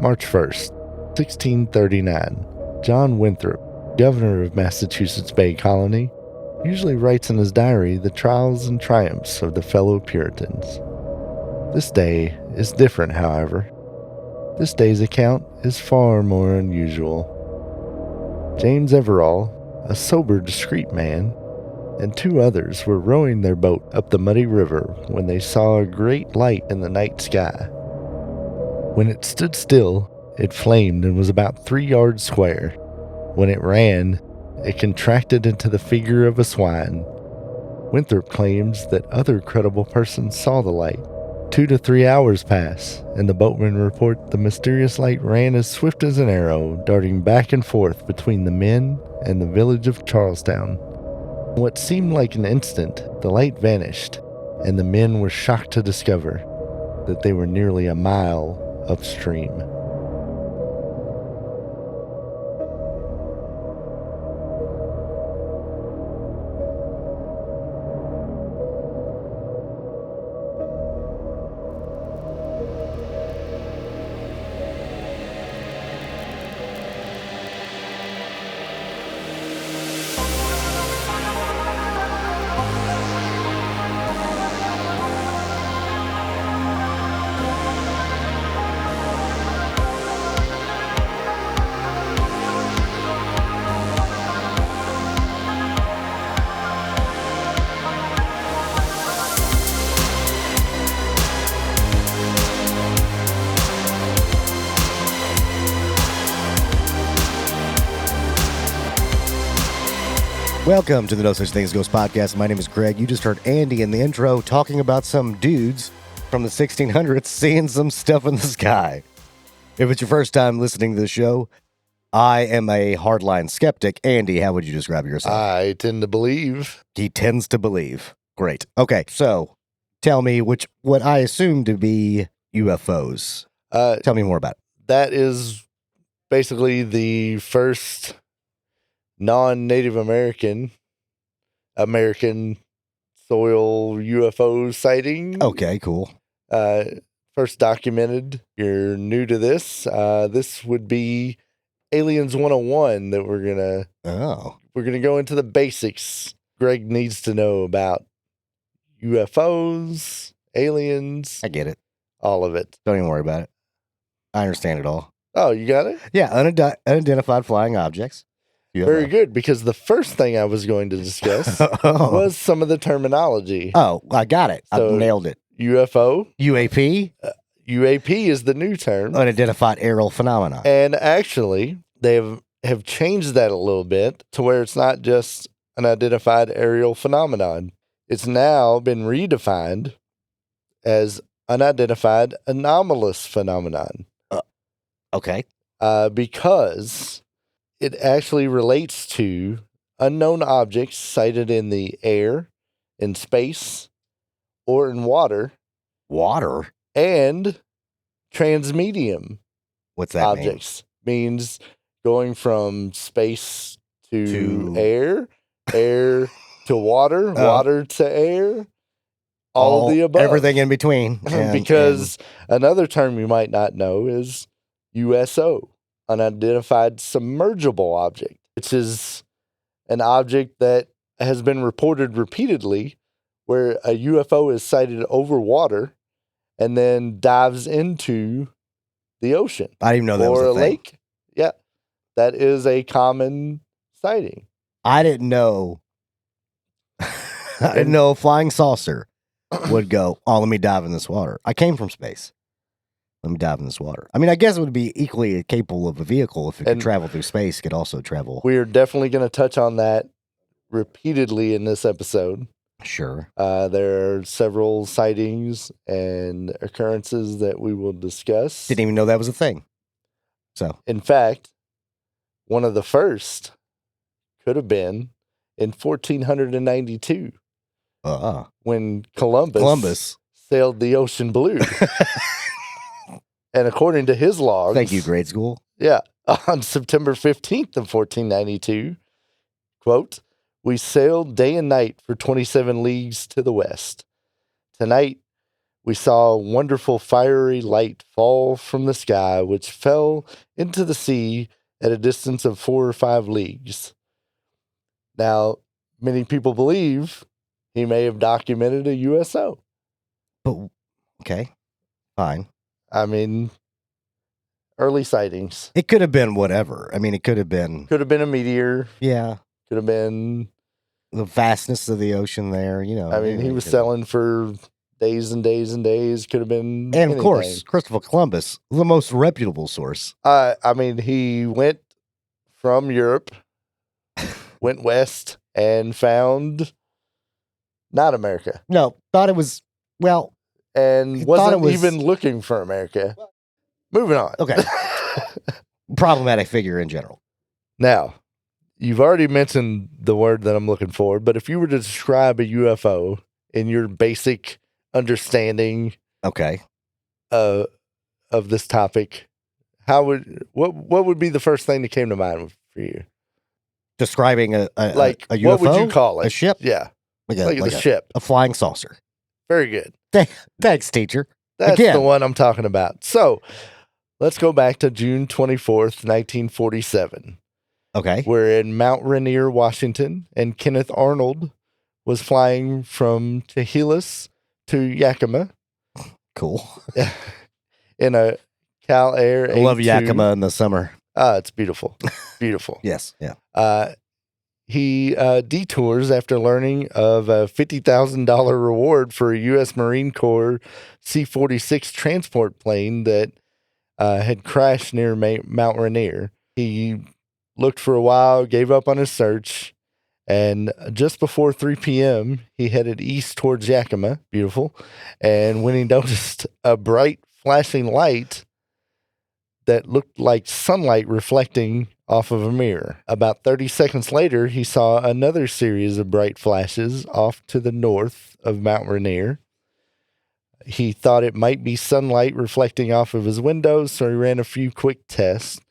March 1st, 1639. John Winthrop, governor of Massachusetts Bay Colony, usually writes in his diary the trials and triumphs of the fellow Puritans. This day is different, however. This day's account is far more unusual. James Everall, a sober, discreet man, and two others were rowing their boat up the muddy river when they saw a great light in the night sky. When it stood still, it flamed and was about 3 yards square. When it ran, it contracted into the figure of a swine. Winthrop claims that other credible persons saw the light. 2 to 3 hours pass, and the boatmen report the mysterious light ran as swift as an arrow, darting back and forth between the men and the village of Charlestown. In what seemed like an instant, the light vanished, and the men were shocked to discover that they were nearly a mile upstream. Welcome to the No Such Thing as Ghosts podcast. My name is Greg. You just heard Andy in the intro talking about some dudes from the 1600s seeing some stuff in the sky. If it's your first time listening to the show, I am a hardline skeptic. Andy, how would you describe yourself? I tend to believe. He tends to believe. Great. Okay, so tell me what I assume to be UFOs. Tell me more about it. That is basically the first non-Native American soil UFO sighting. Okay, cool. First documented. You're new to this. This would be Aliens 101 that we're gonna go into the basics. Greg needs to know about UFOs, aliens. I get it. All of it. Don't even worry about it. I understand it all. Oh, you got it? Yeah, unidentified flying objects. UFO. Very good, because the first thing I was going to discuss was some of the terminology. Oh, I got it. So, I nailed it. UFO. UAP? UAP is the new term. Unidentified aerial phenomena. And actually, they have changed that a little bit to where it's not just an identified aerial phenomenon. It's now been redefined as unidentified anomalous phenomenon. Okay. Because it actually relates to unknown objects sighted in the air, in space, or in water. Water? And transmedium. What's that objects means going from space to air, air to water, water to air, all of the above. Everything in between. Because another term you might not know is USO. Unidentified submergible object, which is an object that has been reported repeatedly where a UFO is sighted over water and then dives into the ocean. I didn't even know that was a thing. Lake. Yeah, that is a common sighting. I didn't know. I didn't know a flying saucer would go, let me dive in this water. I came from space. Let me dive in this water. I mean, I guess it would be equally capable of a vehicle if it could travel through space. It could also travel. We're definitely going to touch on that repeatedly in this episode. Sure. There are several sightings and occurrences that we will discuss. Didn't even know that was a thing. So, in fact, one of the first could have been in 1492 when Columbus sailed the ocean blue. And according to his logs... Thank you, grade school. Yeah. On September 15th of 1492, quote, "We sailed day and night for 27 leagues to the west. Tonight, We saw a wonderful fiery light fall from the sky, which fell into the sea at a distance of 4 or 5 leagues. Now, many people believe he may have documented a USO. But, okay, fine. I mean, early sightings. It could have been whatever. I mean, it could have been... Could have been a meteor. Yeah. Could have been... the vastness of the ocean there, you know. I mean, he was selling for days and days and days. Could have been And, anything. of course, Christopher Columbus, the most reputable source. I mean, he went from Europe, went west, and found not America. No, thought it was, well... and wasn't even looking for America. Moving on. Okay. Problematic figure in general. Now, you've already mentioned the word that I'm looking for, but if you were to describe a UFO in your basic understanding of this topic, what would be the first thing that came to mind for you? Describing a UFO? What would you call it? A ship? Yeah. Like a ship. A flying saucer. Very good. Thanks, teacher. That's the one I'm talking about. So, let's go back to June 24th, 1947. Okay. We're in Mount Rainier, Washington, and Kenneth Arnold was flying from Chehalis to Yakima. Cool. In a Cal Air 82. I love Yakima in the summer. It's beautiful. Beautiful. Yes. Yeah. He detours after learning of a $50,000 reward for a U.S. Marine Corps C-46 transport plane that had crashed near Mount Rainier. He looked for a while, gave up on his search, and just before 3 p.m., he headed east towards Yakima. Beautiful. And when he noticed a bright flashing light that looked like sunlight reflecting off of a mirror. About 30 seconds later, he saw another series of bright flashes off to the north of Mount Rainier. He thought it might be sunlight reflecting off of his windows, so he ran a few quick tests.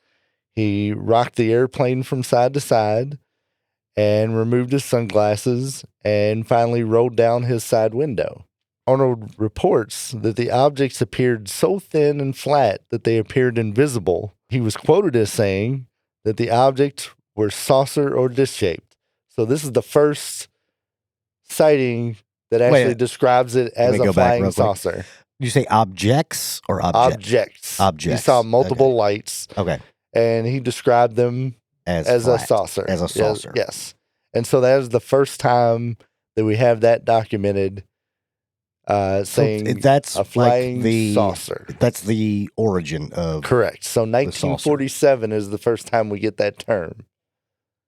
He rocked the airplane from side to side and removed his sunglasses and finally rolled down his side window. Arnold reports that the objects appeared so thin and flat that they appeared invisible. He was quoted as saying that the objects were saucer or disc-shaped. So this is the first sighting that actually describes it as a flying saucer. You say objects or objects? Objects. He saw multiple lights. Okay. And he described them as a saucer. As a saucer. Yes. And so that was the first time that we have that documented, saying so that's a flying like saucer. That's the origin of... Correct. So 1947 is the first time we get that term.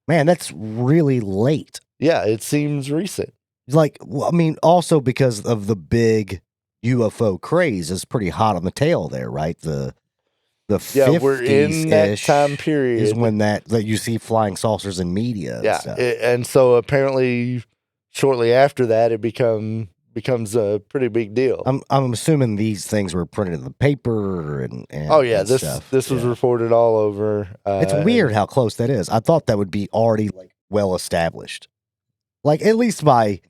Man, that's really late. Yeah, it seems recent. Like, well, I mean, also because of the big UFO craze is pretty hot on the tail there, right? The 50s we're in that time period is when that you see flying saucers in media. Yeah, and so apparently shortly after that, it becomes a pretty big deal. I'm assuming these things were printed in the paper and oh yeah, and this was reported all over. It's weird how close that is. I thought that would be already like well established, like at least by,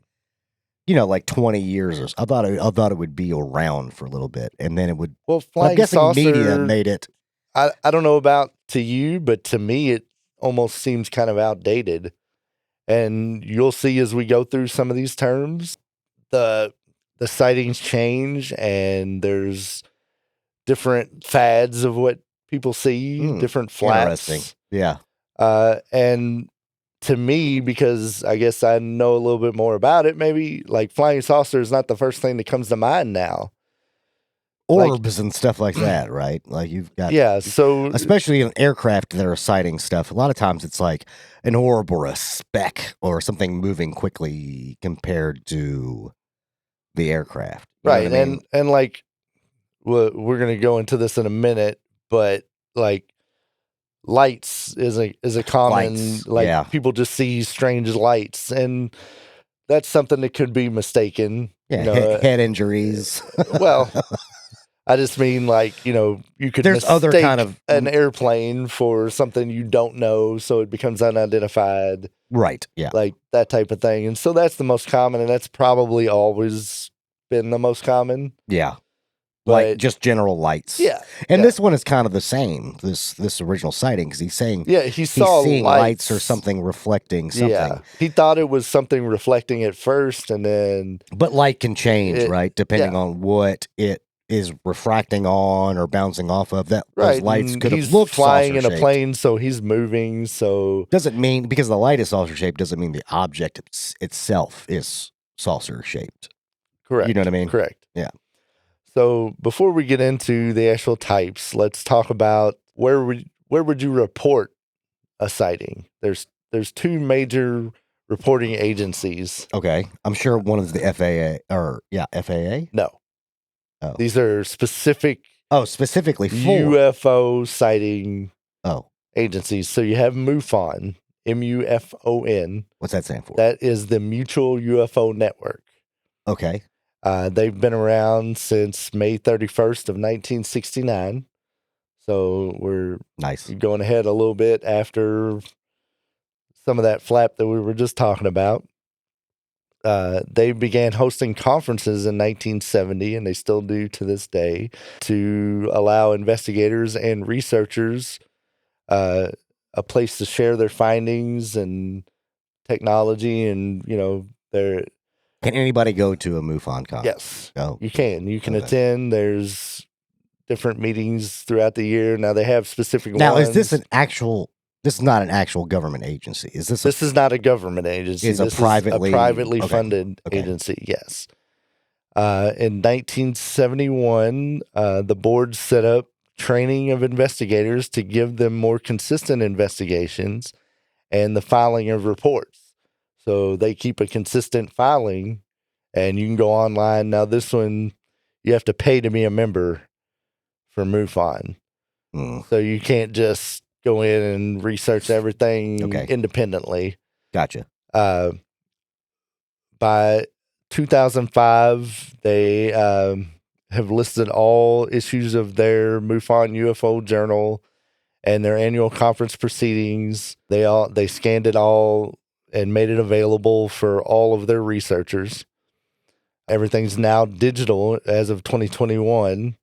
like 20 years or so. I thought it would be around for a little bit, and then it would. Well, flying I'm guessing saucer, media made it. I don't know about to you, but to me, it almost seems kind of outdated. And you'll see as we go through some of these terms, the sightings change, and there's different fads of what people see, different flats. Interesting. Yeah. And to me, because I guess I know a little bit more about it, maybe like flying saucer is not the first thing that comes to mind now. Orbs and stuff like that, right? Like you've got... Yeah, so... Especially in aircraft that are sighting stuff, a lot of times it's like an orb or a speck or something moving quickly compared to the aircraft. Right, and like, we're going to go into this in a minute, but like, lights is a common... Lights, people just see strange lights, and that's something that could be mistaken. Yeah, head injuries. Well... I just mean like, you could There's other kind of an airplane for something you don't know, so it becomes unidentified. Right, yeah. Like that type of thing. And so that's the most common, and that's probably always been the most common. Yeah. But Like just general lights. yeah. And this one is kind of the same, this original sighting, because he's saying he he's saw seeing lights or lights something reflecting something. Yeah. He thought it was something reflecting at first, and then... But light can change, right? Depending on what it is refracting on or bouncing off of. Those lights could have looked flying in a saucer-shaped. plane, so he's moving, so... Doesn't mean, because the light is saucer-shaped, doesn't mean the object itself is saucer-shaped. Correct. You know what I mean? Correct. Yeah. So before we get into the actual types, let's talk about where would you report a sighting? There's two major reporting agencies. Okay. I'm sure one is the FAA, FAA? No. Oh. These are specific... Oh, specifically for... UFO sighting Oh. agencies. So you have MUFON, MUFON. What's that stand for? That is the Mutual UFO Network. Okay. They've been around since May 31st of 1969. So we're going ahead a little bit after some of that flap that we were just talking about. They began hosting conferences in 1970, and they still do to this day, to allow investigators and researchers a place to share their findings and technology, and their... Can anybody go to a MUFON conference? Yes. Oh, you can. You can attend. There's different meetings throughout the year. Now, they have specific ones. Now, is this an actual... This is not an actual government agency. Is this? This is not a government agency. It's this a privately funded agency. Yes. In 1971, the board set up training of investigators to give them more consistent investigations and the filing of reports. So they keep a consistent filing, and you can go online. Now, this one, you have to pay to be a member for MUFON. So you can't just go in and research everything independently. Gotcha. By 2005, they have listed all issues of their MUFON UFO journal and their annual conference proceedings. They scanned it all and made it available for all of their researchers. Everything's now digital as of 2021.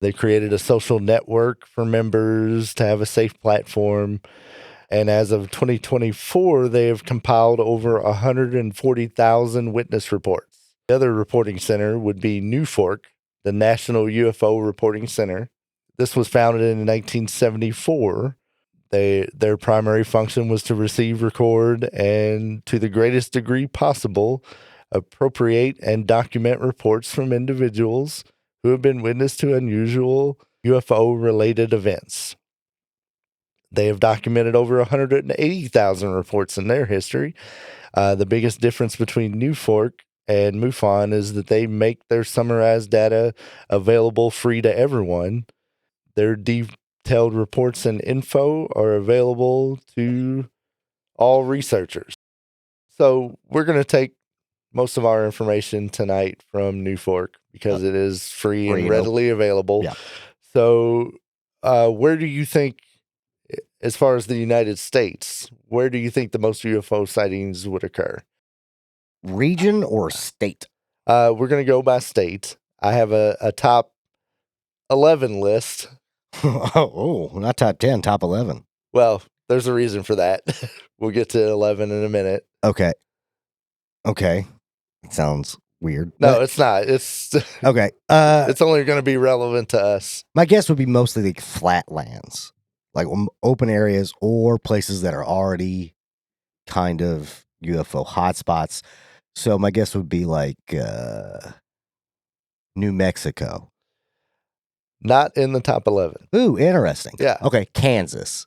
They created a social network for members to have a safe platform. And as of 2024, they have compiled over 140,000 witness reports. The other reporting center would be NUFORC, the National UFO Reporting Center. This was founded in 1974. Their primary function was to receive, record, and to the greatest degree possible, appropriate and document reports from individuals who have been witness to unusual UFO-related events. They have documented over 180,000 reports in their history. The biggest difference between NUFORC and MUFON is that they make their summarized data available free to everyone. Their detailed reports and info are available to all researchers. So we're going to take most of our information tonight from NUFORC because it is free and readily available. Yeah. So where do you think, as far as the United States, where do you think the most UFO sightings would occur? Region or state? We're going to go by state. I have a top 11 list. Not top 10, top 11. Well, there's a reason for that. We'll get to 11 in a minute. Okay. It sounds weird. No, it's not. It's okay. It's only going to be relevant to us. My guess would be mostly like flat lands, like open areas or places that are already kind of UFO hotspots. So my guess would be like New Mexico. Not in the top 11. Ooh, interesting. Yeah. Okay, Kansas.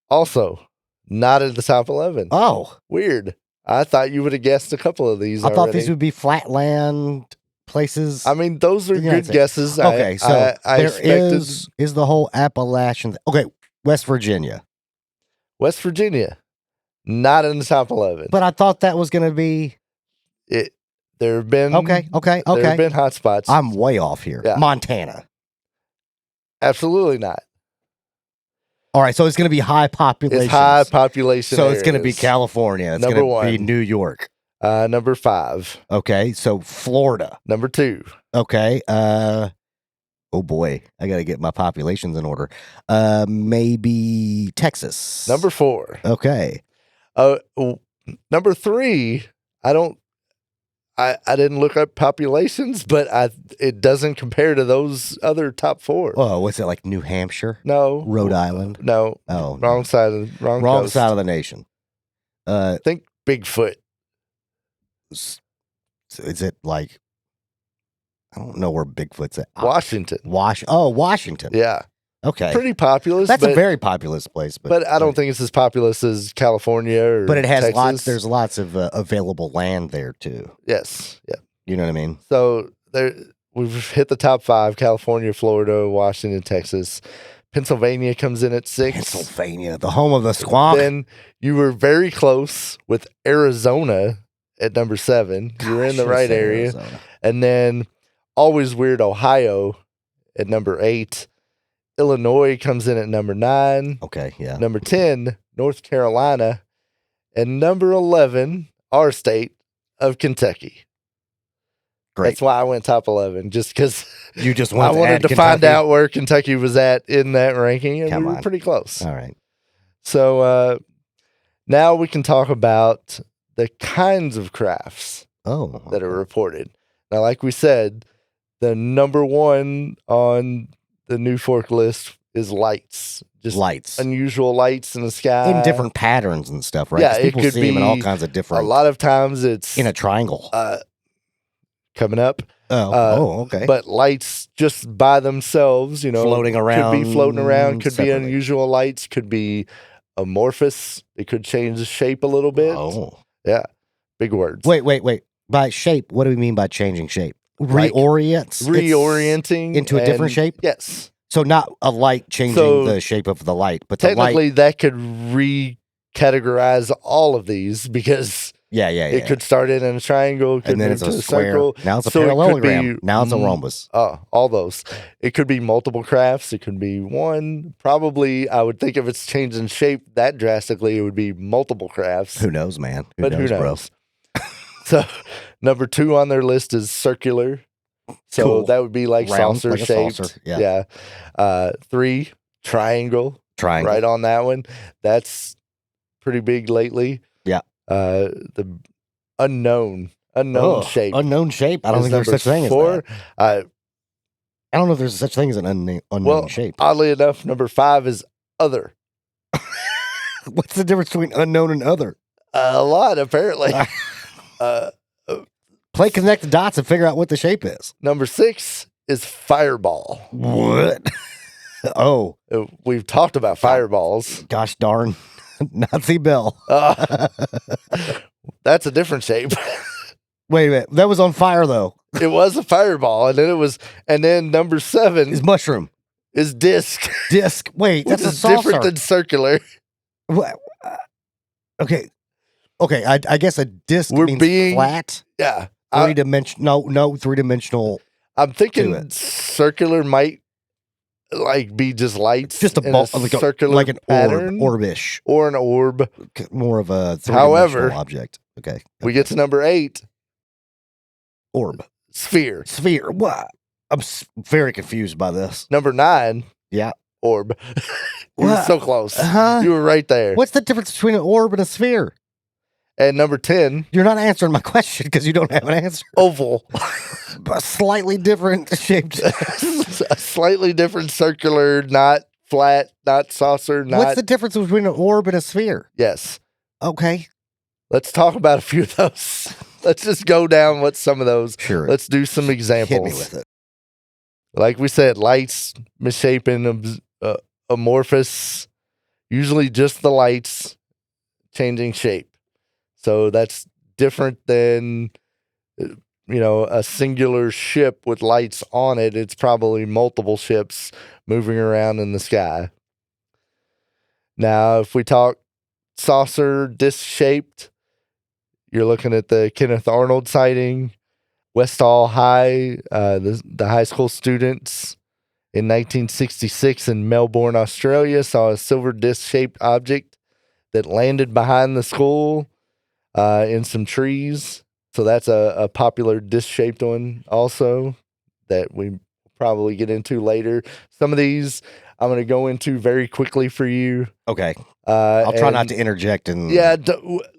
Also, not in the top 11. Oh. Weird. I thought you would have guessed a couple of these I thought these would be flatland places. I mean, those are good guesses. Okay, so I there is the whole Appalachian. Okay, West Virginia. West Virginia, not in the top 11. But I thought that was going to be... There have been... Okay. There have been hotspots. I'm way off here. Yeah. Montana. Absolutely not. All right, so it's going to be high population. It's high population So areas. it's going to be California. It's going to be New York. Number 5. Okay, so Florida. Number 2. Okay. Oh boy, I got to get my populations in order. Maybe Texas. Number 4. Okay. Number 3. I didn't look up populations, but it doesn't compare to those other top 4. Oh, what's it like? New Hampshire? No. Rhode Island? No. Oh, wrong side of the wrong coast. side of the nation. Think Bigfoot. Is it like? I don't know where Bigfoot's at. Washington. Washington. Yeah. Okay. Pretty populous. That's a very populous place, but I don't think it's as populous as California or But it has Texas. lots. There's lots of available land there too. Yes. Yeah. You know what I mean? So we've hit the top 5: California, Florida, Washington, Texas. Pennsylvania comes in at 6. Pennsylvania, the home of the squawk. Then you were very close with Arizona at number 7. You were in the right area. Arizona. And then always weird Ohio at number 8. Illinois comes in at number 9. Okay, yeah. Number 10, North Carolina. And number 11, our state of Kentucky. Great. That's why I went top 11, just because You just I wanted wanted to find out where Kentucky was at in that ranking, and we were pretty close. All right. So now we can talk about the kinds of crafts that are reported. Now, like we said, the number 1 on the new fork list is lights. Just lights. Unusual lights in the sky. In different patterns and stuff, right? Yeah, 'Cause people it could see them in all be kinds of different. A lot of times it's in a triangle. Coming up. Okay. But lights just by themselves, floating around. Could be floating around, could separately. be unusual lights, could be amorphous. It could change the shape a little bit. Oh. Yeah. Big words. Wait. By shape, what do we mean by changing shape? Like reorienting into a different shape? Yes. So not a light changing the shape of the light, but the light. Technically, that could recategorize all of these because it could start in a triangle, could and then move it's to a square. circle. Now it's a So it could parallelogram. be, Now it's a rhombus. All those. It could be multiple crafts. It could be one. Probably, I would think if it's changing shape that drastically, it would be multiple crafts. Who knows, man? Who knows? So, number 2 on their list is circular. So Cool. that would be like Round, saucer like a shaped. saucer, yeah. 3, triangle. Triangle. Right on that one. That's pretty big lately. Yeah. The unknown shape. Unknown shape. I don't think there's such thing as 4. that. I don't know if there's such thing as an unknown shape. Oddly enough, number 5 is other. What's the difference between unknown and other? A lot, apparently. Play connect the dots and figure out what the shape is. Number 6 is fireball. What? Oh. We've talked about fireballs. Gosh darn. Nazi Bell. That's a different shape. Wait a minute. That was on fire, though. It was a fireball. And then number 7 is mushroom. Is disc. Disc. Wait, that's a saucer. Different than circular. Okay. I guess a disc means flat. Yeah. 3-dimensional. No, 3-dimensional. I'm thinking circular might be just lights. Just a ball, circular like an pattern, orbish. Or an orb. More of a 3-dimensional object. Okay. We get to number 8. Orb. Sphere. What? I'm very confused by this. Number 9. Yeah. Orb. You were so close. Uh-huh. You were right there. What's the difference between an orb and a sphere? And number 10. You're not answering my question because you don't have an answer. Oval. A slightly different shaped. A slightly different circular, not flat, not saucer, not... What's the difference between an orb and a sphere? Yes. Okay. Let's talk about a few of those. Let's just go down what some of those. Sure. Let's do some examples. Hit me with it. Like we said, lights, misshapen, amorphous, usually just the lights changing shape. So that's different than, a singular ship with lights on it. It's probably multiple ships moving around in the sky. Now, if we talk saucer, disc-shaped, you're looking at the Kenneth Arnold sighting, Westall High, the high school students in 1966 in Melbourne, Australia, saw a silver disc-shaped object that landed behind the school. in some trees. So that's a popular disc-shaped one also that we probably get into later. Some of these I'm going to go into very quickly for you. Okay. I'll try not to interject. Yeah,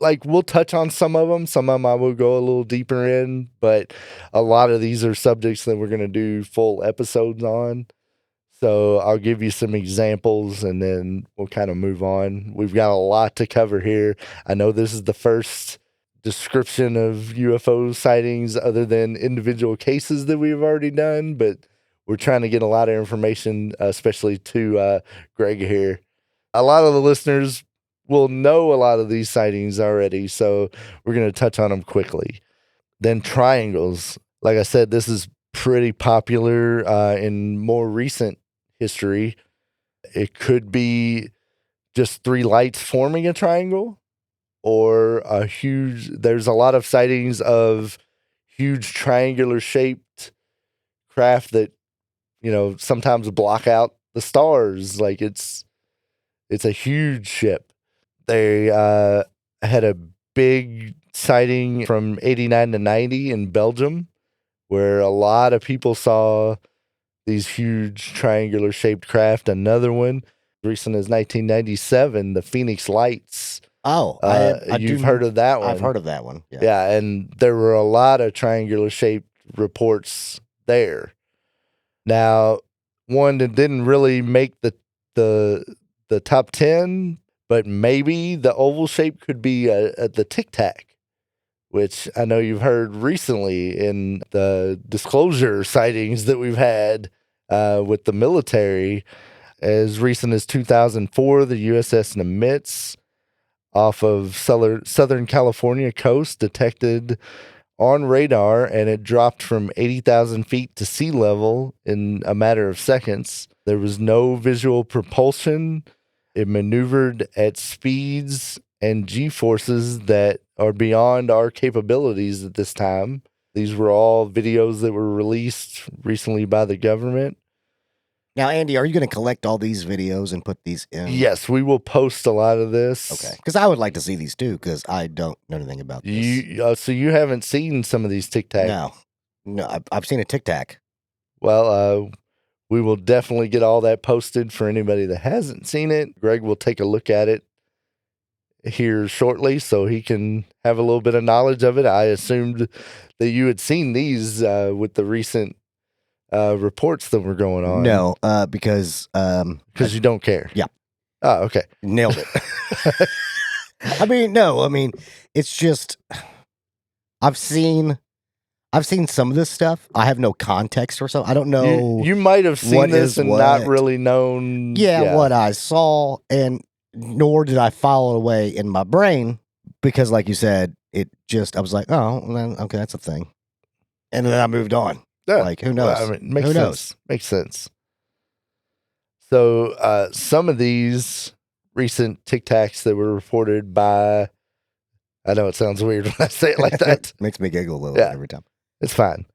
like we'll touch on some of them. Some of them I will go a little deeper in, but a lot of these are subjects that we're going to do full episodes on. So I'll give you some examples and then we'll kind of move on. We've got a lot to cover here. I know this is the first description of UFO sightings other than individual cases that we've already done, but we're trying to get a lot of information, especially to Greg here. A lot of the listeners will know a lot of these sightings already, so we're going to touch on them quickly. Then triangles. Like I said, this is pretty popular in more recent history. It could be just three lights forming a triangle, or there's a lot of sightings of huge triangular shaped craft that, sometimes block out the stars. Like it's a huge ship. They had a big sighting from 89 to 90 in Belgium, where a lot of people saw these huge triangular shaped craft. Another one, recent as 1997, the Phoenix Lights. Oh, you've heard of that one? I've heard of that one. Yeah, and there were a lot of triangular shaped reports there. Now, one that didn't really make the top 10, but maybe the oval shape could be the Tic Tac, which I know you've heard recently in the disclosure sightings that we've had with the military. As recent as 2004, the USS Nimitz off of Southern California coast detected on radar, and it dropped from 80,000 feet to sea level in a matter of seconds. There was no visual propulsion. It maneuvered at speeds and G-forces that are beyond our capabilities at this time. These were all videos that were released recently by the government. Now, Andy, are you going to collect all these videos and put these in? Yes, we will post a lot of this. Okay, because I would like to see these too, because I don't know anything about this. So you haven't seen some of these Tic Tac? No, I've seen a Tic Tac. Well, we will definitely get all that posted for anybody that hasn't seen it. Greg will take a look at it here shortly so he can have a little bit of knowledge of it. I assumed that you had seen these with the recent reports that were going on. No, because you don't care. Yeah. Oh, okay. Nailed it. I mean, it's just I've seen some of this stuff. I have no context or something. I don't know. You might have seen this and not really known. Yeah, what I saw, and nor did I file it away in my brain because, like you said, I was like, oh, well, okay, that's a thing, and then I moved on. Yeah. Like, who knows? Well, makes sense. Makes sense. So, some of these recent Tic Tacs that were reported by, I know it sounds weird when I say it like that. Makes me giggle a little bit every time. It's fine.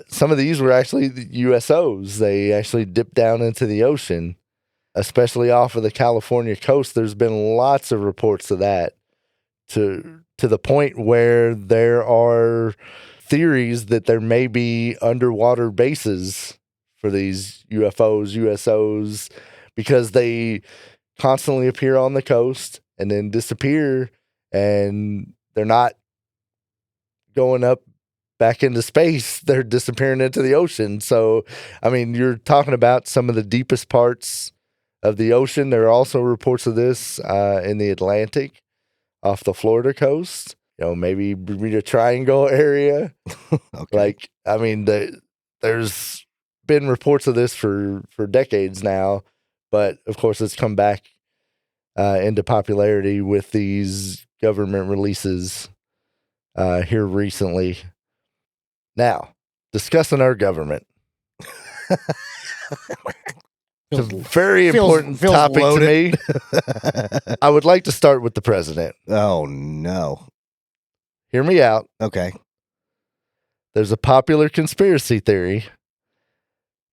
Some of these were actually the USOs. They actually dipped down into the ocean, especially off of the California coast. There's been lots of reports of that to the point where there are theories that there may be underwater bases for these UFOs, USOs, because they constantly appear on the coast and then disappear, and they're not going up back into space. They're disappearing into the ocean. So, I mean, you're talking about some of the deepest parts of the ocean. There are also reports of this in the Atlantic off the Florida coast. Maybe Bermuda Triangle area. Okay. Like, I mean, there's been reports of this for decades now, but of course it's come back into popularity with these government releases here recently. Now, discussing our government. It's a very important topic loaded to me. I would like to start with the president. Oh, no. Hear me out. Okay. There's a popular conspiracy theory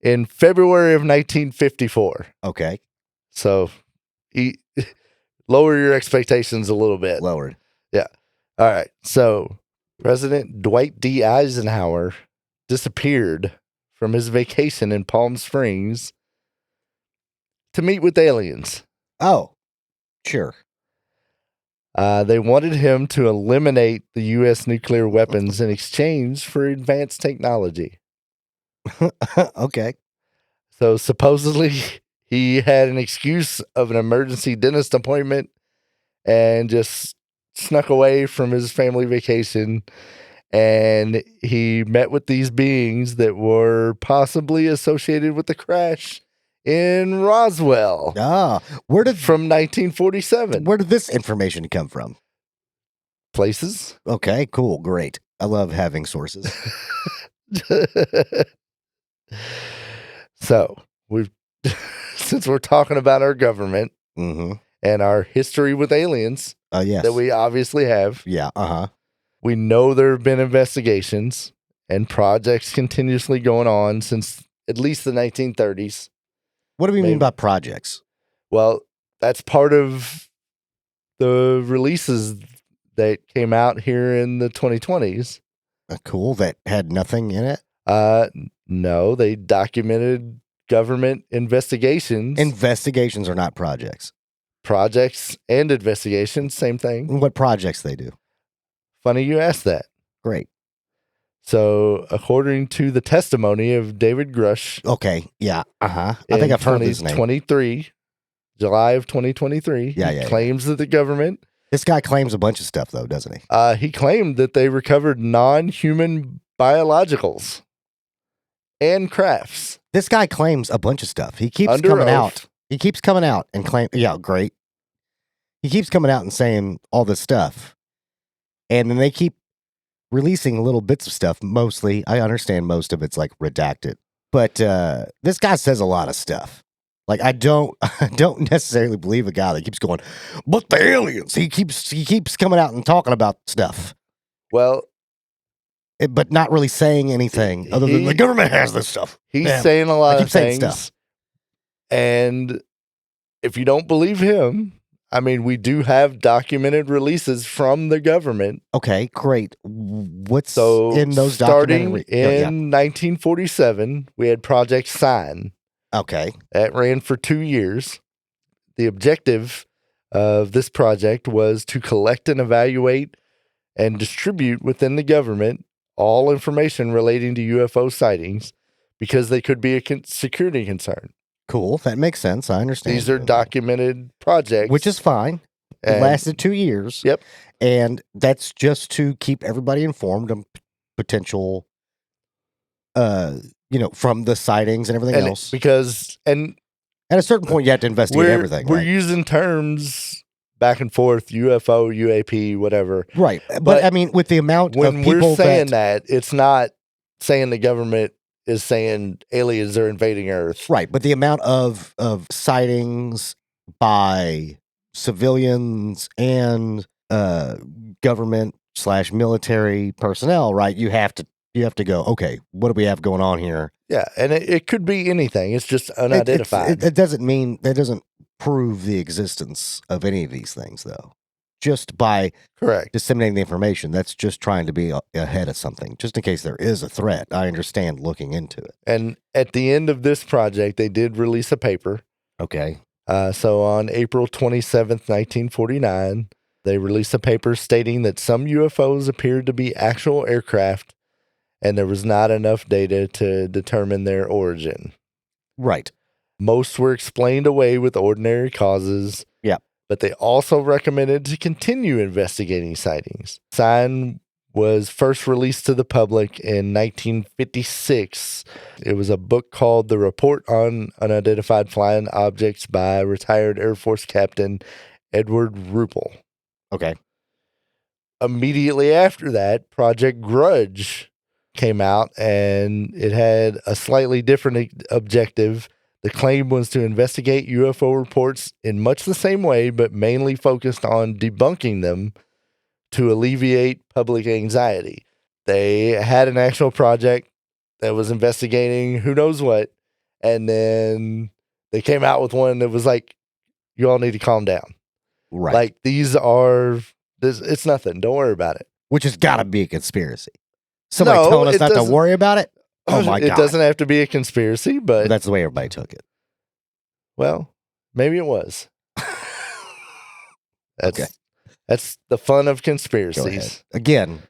in February of 1954. Okay. So lower your expectations a little bit. Lowered. Yeah. All right. So President Dwight D. Eisenhower disappeared from his vacation in Palm Springs to meet with aliens. Oh, sure. They wanted him to eliminate the U.S. nuclear weapons in exchange for advanced technology. Okay. So supposedly he had an excuse of an emergency dentist appointment and just snuck away from his family vacation. And he met with these beings that were possibly associated with the crash in Roswell. Where did from 1947. Where did this information come from? Places. Okay, cool, great. I love having sources. So we've since we're talking about our government Mm-hmm. and our history with aliens Yes. that we obviously have. Yeah. We know there have been investigations and projects continuously going on since at least the 1930s. What do we mean by projects? Well, that's part of the releases that came out here in the 2020s. Cool. That had nothing in it? No, they documented government investigations. Investigations are not projects. Projects and investigations, same thing. What projects they do? Funny you asked that. Great. So, according to the testimony of David Grush. Okay, yeah, I think I've heard his name. 2023, July of 2023. He claims that the government. This guy claims a bunch of stuff, though, doesn't he? He claimed that they recovered non-human biologicals and crafts. This guy claims a bunch of stuff. He keeps Under coming oath. out. He keeps coming out and claim. Yeah, great. He keeps coming out and saying all this stuff, and then they keep releasing little bits of stuff. Mostly, I understand most of it's like redacted, but this guy says a lot of stuff. Like I don't necessarily believe a guy that keeps going, but the aliens. He keeps coming out and talking about stuff. Well, but not really saying anything other than the government has this stuff. He's saying a lot of things. Stuff. And if you don't believe him, I mean, we do have documented releases from the government. Okay, great. What's in those starting in 1947, we had Project Sign. Okay. That ran for 2 years. The objective of this project was to collect and evaluate and distribute within the government all information relating to UFO sightings because they could be a security concern. Cool. That makes sense. I understand. These are documented projects. Which is fine. It lasted 2 years. Yep. And that's just to keep everybody informed of potential, from the sightings and everything else. Because, and at a certain point, you have to investigate everything. We're using terms back and forth, UFO, UAP, whatever. Right. But I mean, with the amount of people when we're saying that, it's not saying the government is saying aliens are invading Earth. Right. But the amount of sightings by civilians and government/military personnel, right? You have to go, okay, what do we have going on here? Yeah. And it could be anything. It's just unidentified. It doesn't prove the existence of any of these things, though. Just by disseminating the information, that's just trying to be ahead of something, just in case there is a threat. I understand looking into it. And at the end of this project, they did release a paper. Okay. So on April 27th, 1949, they released a paper stating that some UFOs appeared to be actual aircraft and there was not enough data to determine their origin. Right. Most were explained away with ordinary causes. Yeah. But they also recommended to continue investigating sightings. Sign was first released to the public in 1956. It was a book called The Report on Unidentified Flying Objects by retired Air Force Captain Edward Ruppel. Okay. Immediately after that, Project Grudge came out, and it had a slightly different objective. The claim was to investigate UFO reports in much the same way, but mainly focused on debunking them to alleviate public anxiety. They had an actual project that was investigating who knows what, and then they came out with one that was like, you all need to calm down. Right. Like, these are It's nothing. Don't worry about it. Which has got to be a conspiracy. Somebody No, telling us it not to doesn't- worry about it? Oh, my God. It doesn't have to be a conspiracy, But but that's the way everybody took it. well, maybe it was. Okay. That's the fun of Go conspiracies. ahead. Again,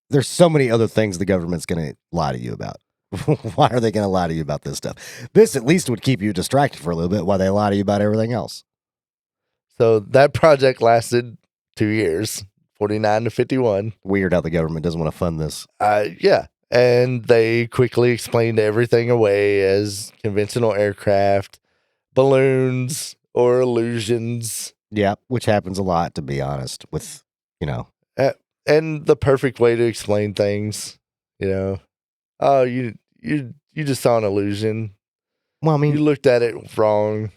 there's so many other things the government's going to lie to you about. Why are they going to lie to you about this stuff? This at least would keep you distracted for a little bit while they lie to you about everything else. So that project lasted 2 years, 49 to 51. Weird how the government doesn't want to fund this. Yeah. And they quickly explained everything away as conventional aircraft, balloons, or illusions. Yeah, which happens a lot, to be honest, with, And the perfect way to explain things, oh, you just saw an illusion. well, I mean, You looked at it wrong.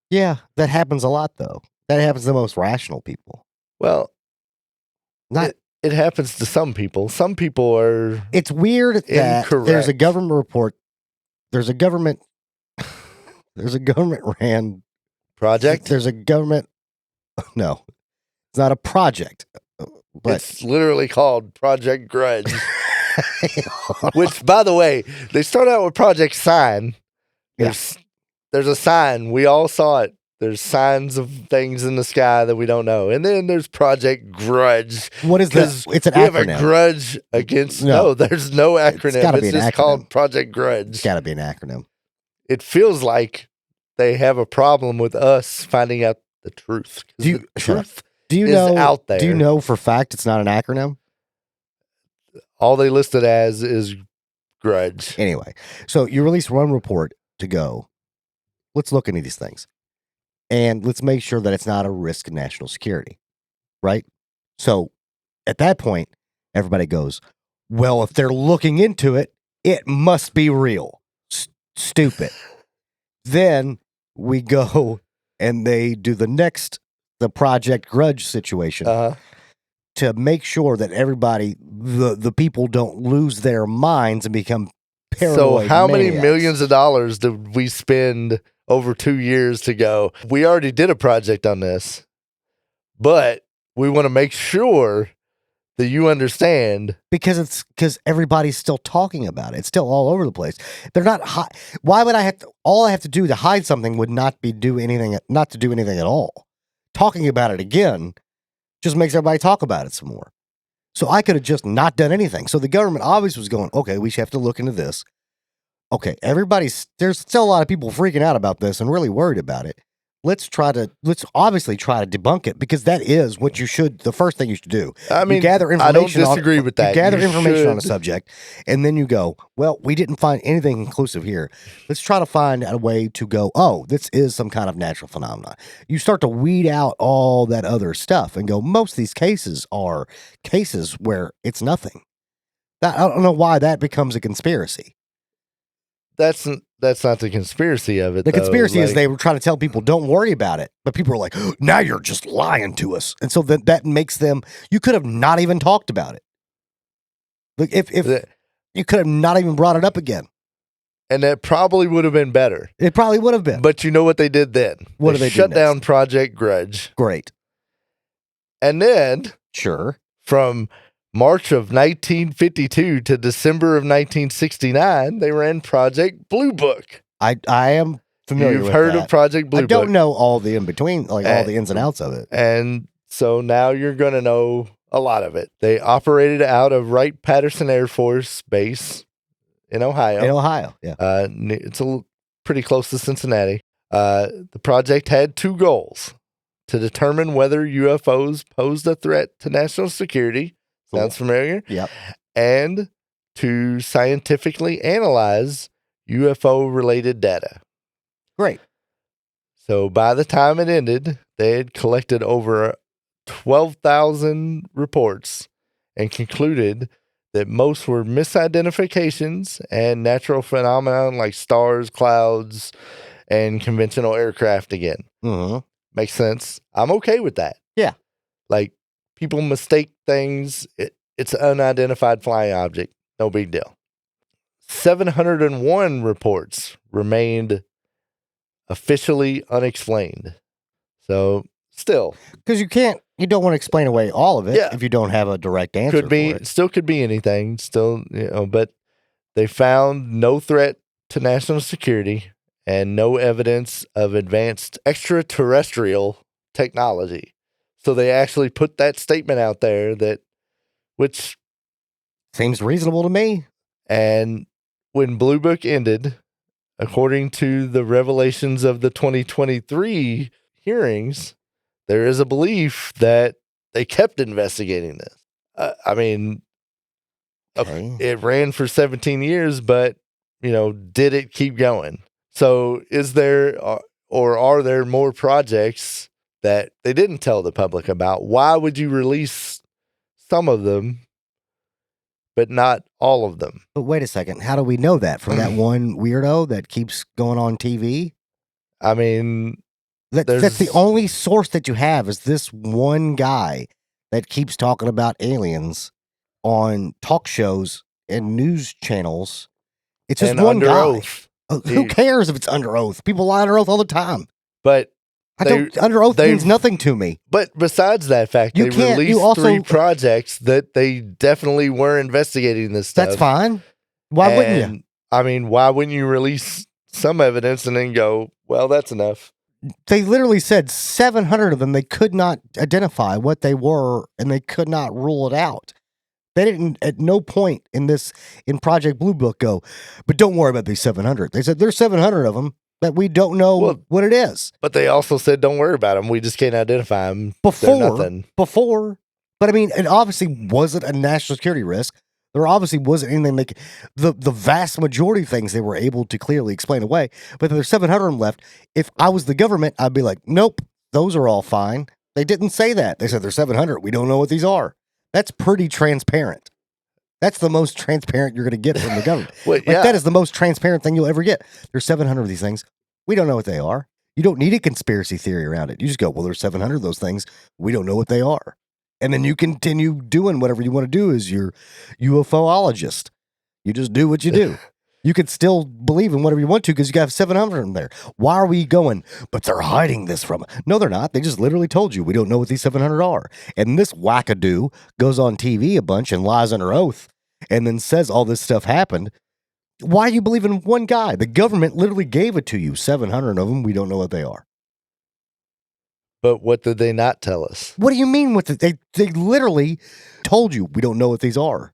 yeah, that happens a lot, though. That happens to the most rational people. Well, Not. it happens to some people. Some people are It's weird that incorrect. there's a government report. There's a government ran project. There's a government. No, it's not a project. But It's literally called Project Grudge. Which, by the way, they start out with Project Sign. There's a sign. We all saw it. There's signs of things in the sky that we don't know. And then there's Project Grudge. What is this? It's an We have a acronym. grudge against... No, there's no acronym. gotta be It's an just acronym. called Project Grudge. It's got to be an acronym. It feels like they have a problem with us finding out the truth. 'Cause Do you- the truth Do you is know? out there. Do you know for fact it's not an acronym? All they listed as is grudge. Anyway, so you release one report to go. Let's look into these things, and let's make sure that it's not a risk to national security, right? So, at that point, everybody goes, "Well, if they're looking into it, it must be real." Stupid. Then we go and they do the Project Grudge situation. To make sure that everybody, the people don't lose their minds and become paranoid. So how many maniacs. millions of dollars did we spend over 2 years to go? We already did a project on this, but we want to make sure that you understand. Because everybody's still talking about it. It's still all over the place. They're not. Why would I have to? All I have to do to hide something would not to do anything at all. Talking about it again just makes everybody talk about it some more. So I could have just not done anything. So the government obviously was going, okay, we should have to look into this. Okay, there's still a lot of people freaking out about this and really worried about it. Let's obviously try to debunk it, because that is what the first thing you should do. I mean, you gather I don't information disagree with that. You gather You information on a should. subject, and then you go, well, we didn't find anything conclusive here. Let's try to find a way to go, oh, this is some kind of natural phenomenon. You start to weed out all that other stuff and go, most of these cases are cases where it's nothing. I don't know why that becomes a conspiracy. That's not the conspiracy of it. The though. conspiracy is Like, they were trying to tell people, don't worry about it. But people are like, now you're just lying to us. And so that makes them, you could have not even talked about it. Like if you could have not even brought it up again. and that probably would have been better. It probably would have been. But you know what they did then? What did they do shut next? down Project Grudge. Great. And then Sure. from March of 1952 to December of 1969, they ran Project Blue Book. I am familiar You've with heard that. of Project Blue I Book. don't know all the in between, like all the ins and outs of it. And so now you're going to know a lot of it. They operated out of Wright-Patterson Air Force Base in Ohio. In Ohio, yeah. It's pretty close to Cincinnati. The project had 2 goals: to determine whether UFOs posed a threat to national security. Cool. Sounds familiar? Yep. And to scientifically analyze UFO-related data. Great. So by the time it ended, they had collected over 12,000 reports and concluded that most were misidentifications and natural phenomena like stars, clouds, and conventional aircraft again. Mm-hmm. Makes sense. I'm okay with that. Yeah. Like, people mistake things. It's an unidentified flying object. No big deal. 701 reports remained officially unexplained. So, still. Because you can't You don't want to explain away all of it Yeah. if you don't have a direct answer. Could be, for it. still could be anything. Still, but they found no threat to national security and no evidence of advanced extraterrestrial technology. So they actually put that statement out there which seems reasonable to me. And when Blue Book ended, according to the revelations of the 2023 hearings, there is a belief that they kept investigating this. Okay. It ran for 17 years, but, did it keep going? So is there, or are there more projects that they didn't tell the public about? Why would you release some of them, but not all of them? But wait a second. How do we know that? From that one weirdo that keeps going on TV? I mean, that's the only source that you have is this one guy that keeps talking about aliens on talk shows and news channels. It's just one guy. Oath. Who cares if it's under oath? People lie under oath all the time. But under oath means nothing to me. But besides that fact, they released 3 projects that they definitely were investigating this stuff. That's fine. Why wouldn't you? I mean, why wouldn't you release some evidence and then go, well, that's enough? They literally said 700 of them, they could not identify what they were, and they could not rule it out. They didn't, at no point in Project Blue Book go, but don't worry about these 700. They said there's 700 of them that we don't know what it is. But they also said, don't worry about them. We just can't identify them. Before. But I mean, it obviously wasn't a national security risk. There obviously wasn't anything the vast majority of things they were able to clearly explain away. But there's 700 of them left. If I was the government, I'd be like, nope, those are all fine. They didn't say that. They said there's 700. We don't know what these are. That's pretty transparent. That's the most transparent you're going to get from the government. That is the most transparent thing you'll ever get. There's 700 of these things. We don't know what they are. You don't need a conspiracy theory around it. You just go, well, there's 700 of those things. We don't know what they are. And then you continue doing whatever you want to do as your UFOologist. You just do what you do. You could still believe in whatever you want to because you got 700 of them there. Why are we going, but they're hiding this from us? No, they're not. They just literally told you we don't know what these 700 are. And this wackadoo goes on TV a bunch and lies under oath and then says all this stuff happened. Why are you believing one guy? The government literally gave it to you. 700 of them, we don't know what they are. But what did they not tell us? What do you mean with it? They literally told you we don't know what these are,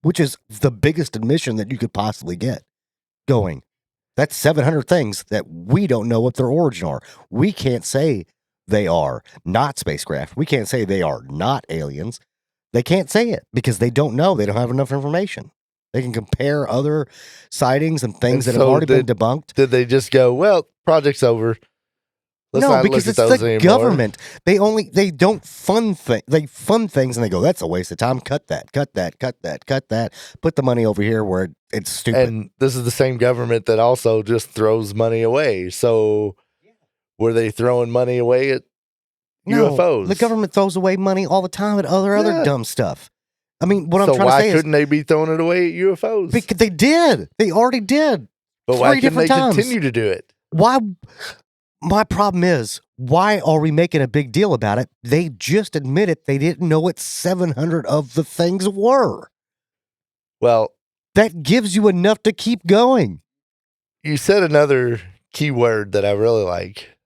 which is the biggest admission that you could possibly get. Going, that's 700 things that we don't know what their origin are. We can't say they are not spacecraft. We can't say they are not aliens. They can't say it because they don't know. They don't have enough information. They can compare other sightings and things that have already been debunked. Did they just go, well, project's over? No, because it's the government. They don't fund things. They fund things and they go, that's a waste of time. Cut that. Put the money over here where it's stupid. And this is the same government that also just throws money away. So were they throwing money away at UFOs? The government throws away money all the time at other dumb stuff. I mean, what I'm trying to say is... So why couldn't they be throwing it away at UFOs? Because they did. They already did. But why couldn't they continue to do it? Why... My problem is, why are we making a big deal about it? They just admitted they didn't know what 700 of the things were. Well, that gives you enough to keep going. You said another key word that I really like,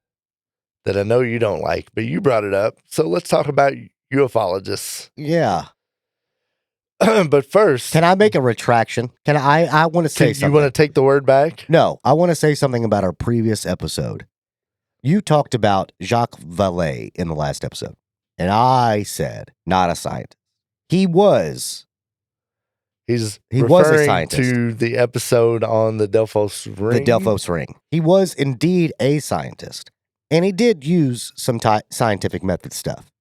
that I know you don't like, but you brought it up. So let's talk about ufologists. Yeah. But first... Can I make a retraction? I want to say something. You want to take the word back? No, I want to say something about our previous episode. You talked about Jacques Vallée in the last episode, and I said, not a scientist. He was a scientist. To the episode on the Delphos ring. The Delphos ring. He was indeed a scientist, and he did use some scientific method stuff.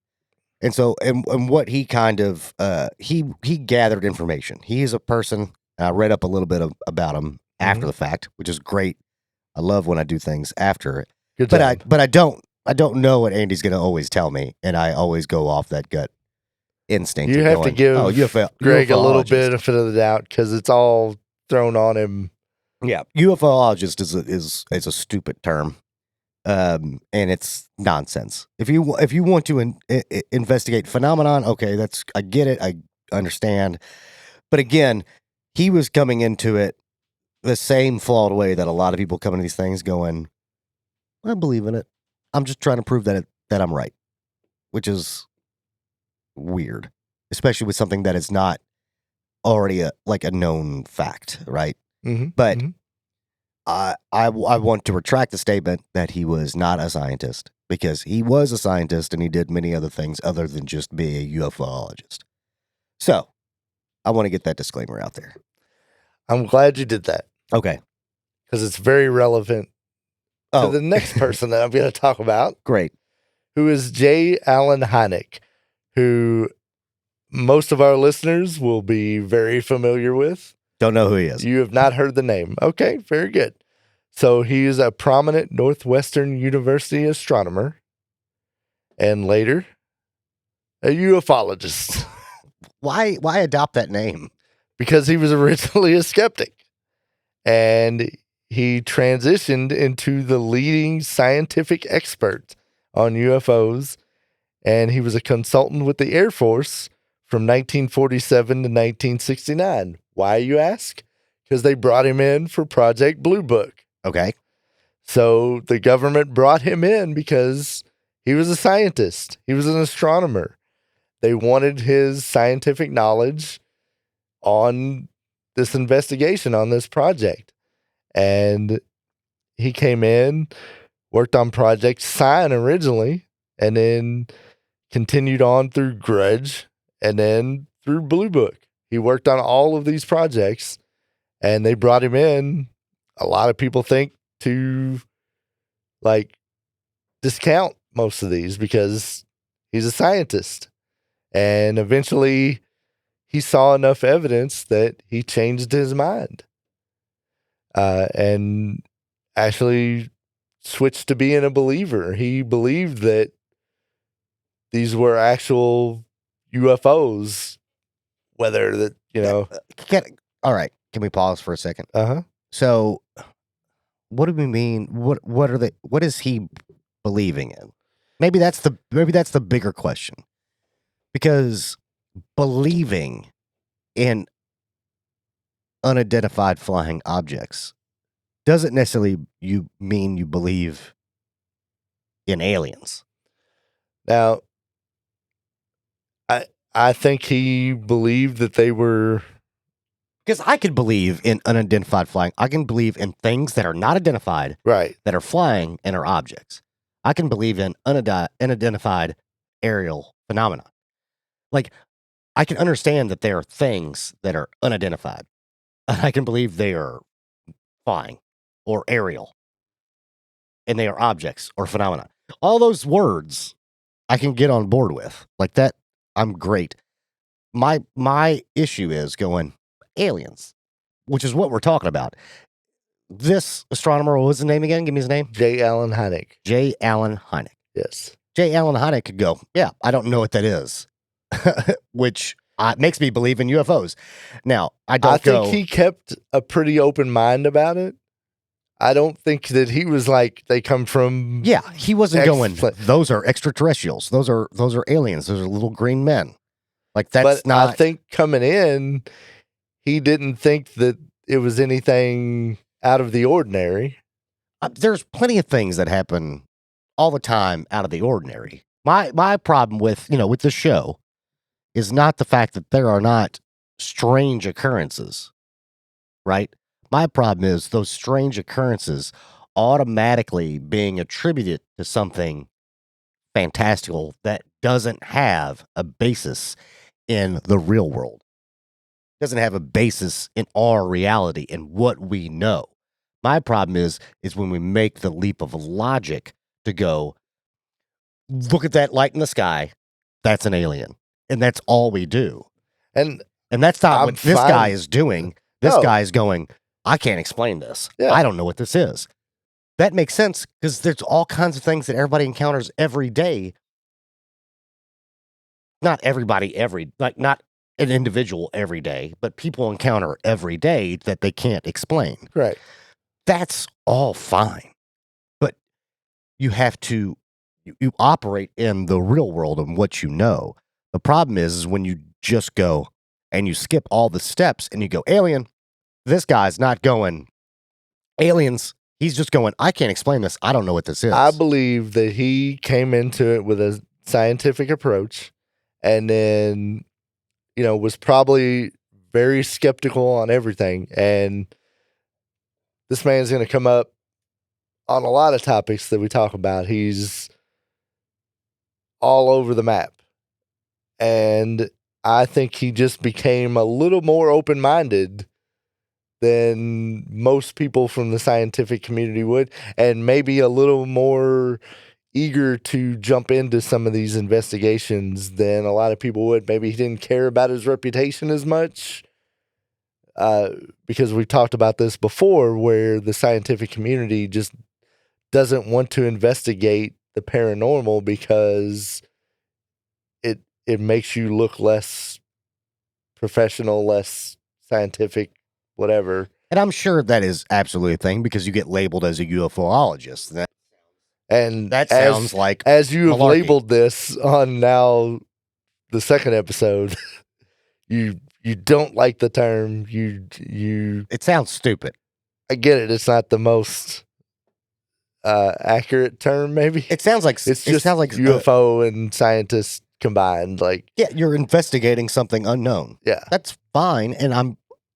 And so, and what he kind of, he gathered information. He is a person, I read up a little bit about him after the fact, which is great. I love when I do things after it. But I don't know what Andy's going to always tell me, and I always go off that gut instinct. You have to give Greg a little benefit of the doubt because it's all thrown on him. Yeah, UFOologist is a stupid term. and it's nonsense. If you want to investigate phenomenon, okay, I get it, I understand. But again, he was coming into it the same flawed way that a lot of people come into these things going, I believe in it. I'm just trying to prove that I'm right, which is weird, especially with something that is not already a known fact, right? Mm-hmm. But mm-hmm. I want to retract the statement that he was not a scientist, because he was a scientist and he did many other things other than just be a UFOologist. So I want to get that disclaimer out there. I'm glad you did that. Okay. Because it's very relevant to the next person that I'm going to talk about. Great. Who is J. Allen Hynek, who most of our listeners will be very familiar with. Don't know who he is. You have not heard the name. Okay, very good. So he is a prominent Northwestern University astronomer and later a ufologist. Why adopt that name? Because he was originally a skeptic. And he transitioned into the leading scientific expert on UFOs. And he was a consultant with the Air Force from 1947 to 1969. Why, you ask? Because they brought him in for Project Blue Book. Okay. So the government brought him in because he was a scientist. He was an astronomer. They wanted his scientific knowledge on this investigation, on this project. And he came in, worked on Project Sign originally, and then continued on through Grudge, and then through Blue Book. He worked on all of these projects, and they brought him in. A lot of people think to discount most of these because he's a scientist. And eventually he saw enough evidence that he changed his mind. And actually switched to being a believer. He believed that these were actual UFOs, whether that, all right. Can we pause for a second? Uh-huh. So what do we mean? What is he believing in? Maybe that's the bigger question. Because believing in unidentified flying objects doesn't necessarily mean you believe in aliens. Now, I think he believed that they were... Because I could believe in unidentified flying. I can believe in things that are not identified, right, that are flying and are objects. I can believe in unidentified aerial phenomena. Like, I can understand that there are things that are unidentified. I can believe they are flying or aerial, and they are objects or phenomena. All those words I can get on board with. Like that, I'm great. My issue is going aliens, which is what we're talking about. This astronomer, what was his name again? Give me his name. J. Allen Hynek. J. Allen Hynek. Yes. J. Allen Hynek could go, yeah, I don't know what that is, which makes me believe in UFOs. Now, I think he kept a pretty open mind about it. I don't think that he was like, they come from... Yeah, he wasn't going, those are extraterrestrials. Those are aliens. Those are little green men. Like, that's but not... I think coming in, he didn't think that it was anything out of the ordinary. There's plenty of things that happen all the time out of the ordinary. My problem with the show is not the fact that there are not strange occurrences, right? My problem is those strange occurrences automatically being attributed to something fantastical that doesn't have a basis in the real world. Doesn't have a basis in our reality and what we know. My problem is when we make the leap of logic to go, look at that light in the sky, that's an alien. And that's all we do. And that's not what this guy is doing. This guy is going, I can't explain this. Yeah. I don't know what this is. That makes sense because there's all kinds of things that everybody encounters every day. Not everybody not an individual every day, but people encounter every day that they can't explain. Right. That's all fine. But you have to you operate in the real world and what you know. The problem is when you just go and you skip all the steps and you go alien. This guy's not going aliens. He's just going, I can't explain this. I don't know what this is. I believe that he came into it with a scientific approach and then, was probably very skeptical on everything. And this man's going to come up on a lot of topics that we talk about. He's all over the map. And I think he just became a little more open-minded than most people from the scientific community would, and maybe a little more eager to jump into some of these investigations than a lot of people would. Maybe he didn't care about his reputation as much, because we talked about this before, where the scientific community just doesn't want to investigate the paranormal because it makes you look less professional, less scientific, whatever. And I'm sure that is absolutely a thing because you get labeled as a UFOologist. That sounds like as you have malarkey. Labeled this on now the second episode, you don't like the term. It sounds stupid. I get it. It's not the most accurate term. Maybe it sounds like UFO and scientists combined. Like, yeah, you're investigating something unknown. Yeah, that's fine, and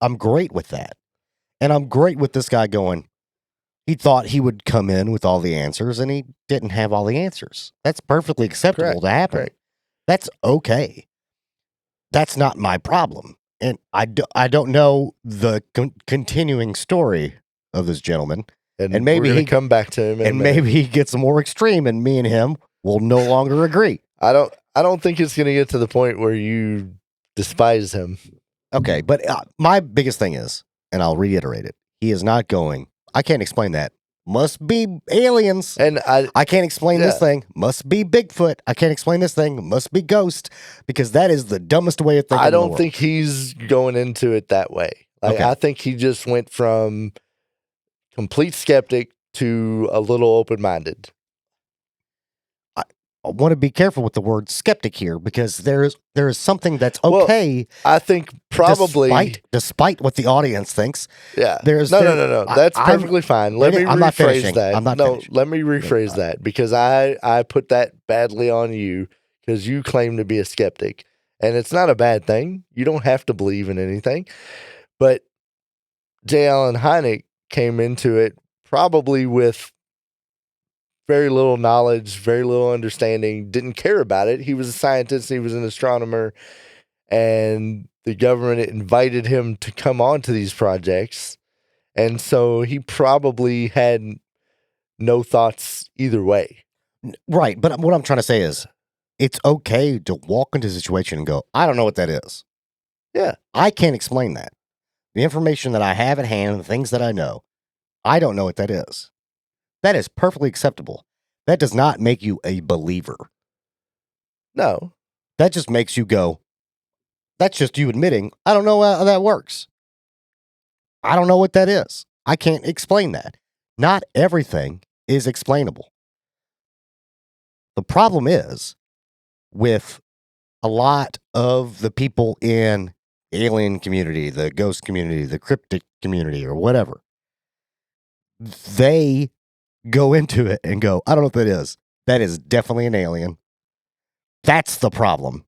I'm great with that. And I'm great with this guy going, he thought he would come in with all the answers, and he didn't have all the answers. That's perfectly acceptable to happen. Correct. That's okay. That's not my problem. And I don't know the continuing story of this gentleman. And maybe he come back to him. And maybe he gets more extreme, and me and him will no longer agree. I don't think it's going to get to the point where you despise him. Okay, but my biggest thing is, and I'll reiterate it, he is not going, I can't explain that. Must be aliens. And I can't explain this thing. Must be Bigfoot. I can't explain this thing. Must be ghost. Because that is the dumbest way of thinking. I don't think he's going into it that way. Like, okay. I think he just went from complete skeptic to a little open-minded. I want to be careful with the word skeptic here because there is something that's okay. Well, I think probably despite what the audience thinks. Yeah. No. That's perfectly fine. Let me rephrase that. Let me rephrase that because I put that badly on you because you claim to be a skeptic, and it's not a bad thing. You don't have to believe in anything. But J. Allen Hynek came into it probably with very little knowledge, very little understanding, didn't care about it. He was a scientist, he was an astronomer, and the government invited him to come on to these projects. And so he probably had no thoughts either way. Right. But what I'm trying to say is it's okay to walk into a situation and go, I don't know what that is. Yeah. I can't explain that. The information that I have at hand, the things that I know, I don't know what that is. That is perfectly acceptable. That does not make you a believer. No. That just makes you go, that's just you admitting, I don't know how that works. I don't know what that is. I can't explain that. Not everything is explainable. The problem is with a lot of the people in the alien community, the ghost community, the cryptic community, or whatever, they go into it and go, I don't know what that is. That is definitely an alien. That's the problem.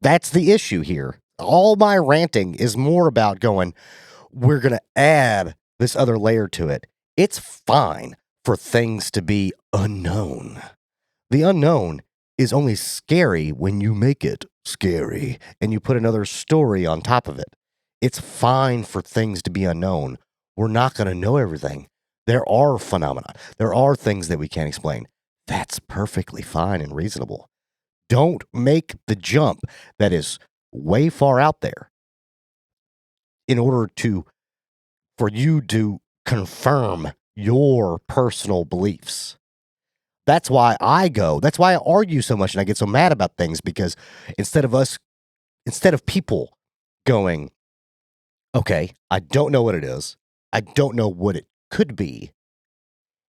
That's the issue here. All my ranting is more about going, we're going to add this other layer to it. It's fine for things to be unknown. The unknown is only scary when you make it scary and you put another story on top of it. It's fine for things to be unknown. We're not going to know everything. There are phenomena. There are things that we can't explain. That's perfectly fine and reasonable. Don't make the jump that is way far out there in order for you to confirm your personal beliefs. That's why I argue so much and I get so mad about things because instead of people going, okay, I don't know what it is. I don't know what it could be,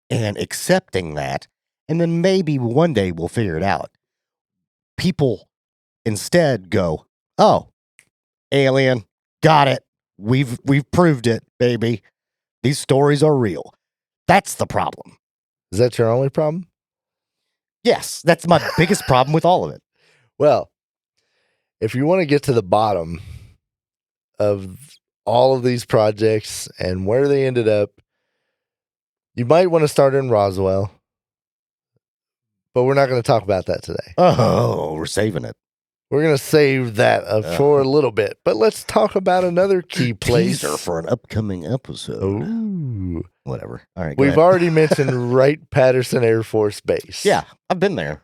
and accepting that and then maybe one day we'll figure it out. People instead go, oh, alien, got it. We've proved it, baby. These stories are real. That's the problem. Is that your only problem? Yes, that's my biggest problem with all of it. Well, if you want to get to the bottom of all of these projects and where they ended up, you might want to start in Roswell, but we're not going to talk about that today. Oh, we're saving it. We're going to save that for a little bit, but let's talk about another key place. Teaser for an upcoming episode. Ooh. Whatever. All right. We've already mentioned Wright-Patterson Air Force Base. Yeah, I've been there.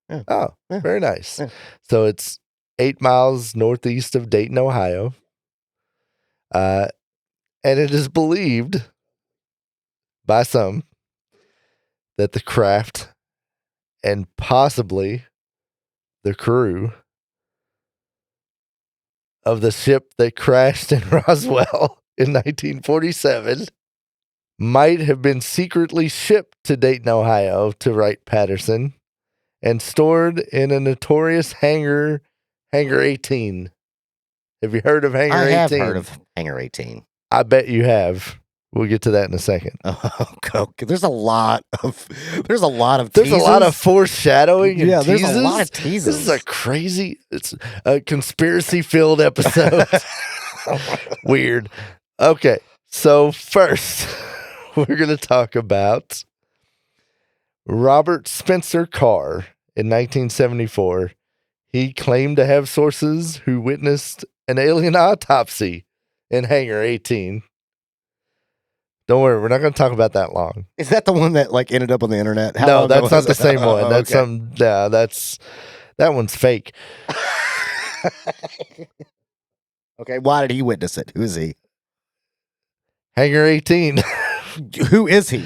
Yeah. Oh, Yeah. very nice. Yeah. So it's 8 miles northeast of Dayton, Ohio. And it is believed by some that the craft and possibly the crew of the ship that crashed in Roswell in 1947 might have been secretly shipped to Dayton, Ohio to Wright-Patterson and stored in a notorious hangar 18. Have you heard of hangar 18? I have heard of hangar 18. I bet you have. We'll get to that in a second. Okay. There's a lot of There's a lot teases. of foreshadowing and there's teases. a lot of teases. This is it's a conspiracy-filled episode. Weird. Okay, so first, we're going to talk about Robert Spencer Carr in 1974. He claimed to have sources who witnessed an alien autopsy in hangar 18. Don't worry, we're not going to talk about that long. Is that the one that ended up on the internet? No, that's not the same one. That's okay. That one's fake. Okay, why did he witness it? Who is he? Hangar 18. Who is he?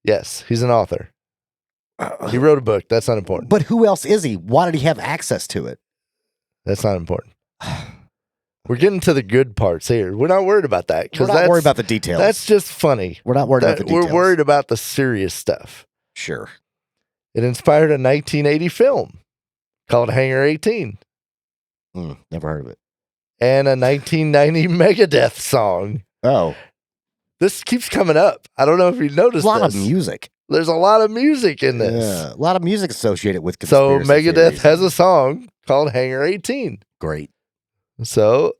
Yes, he's an author. He wrote a book. That's not important. But who else is he? Why did he have access to it? That's not important. We're getting to the good parts here. We're not worried about that. We're not worried about the details. That's just funny. We're not worried about the details. We're worried about the serious stuff. Sure. It inspired a 1980 film called Hangar 18. Never heard of it. And a 1990 Megadeth song. Oh. This keeps coming up. I don't know if you noticed a lot of music. There's a lot of music in this. Yeah, a lot of music associated with So conspiracy Megadeth theories. has a song called Hangar 18. Great. So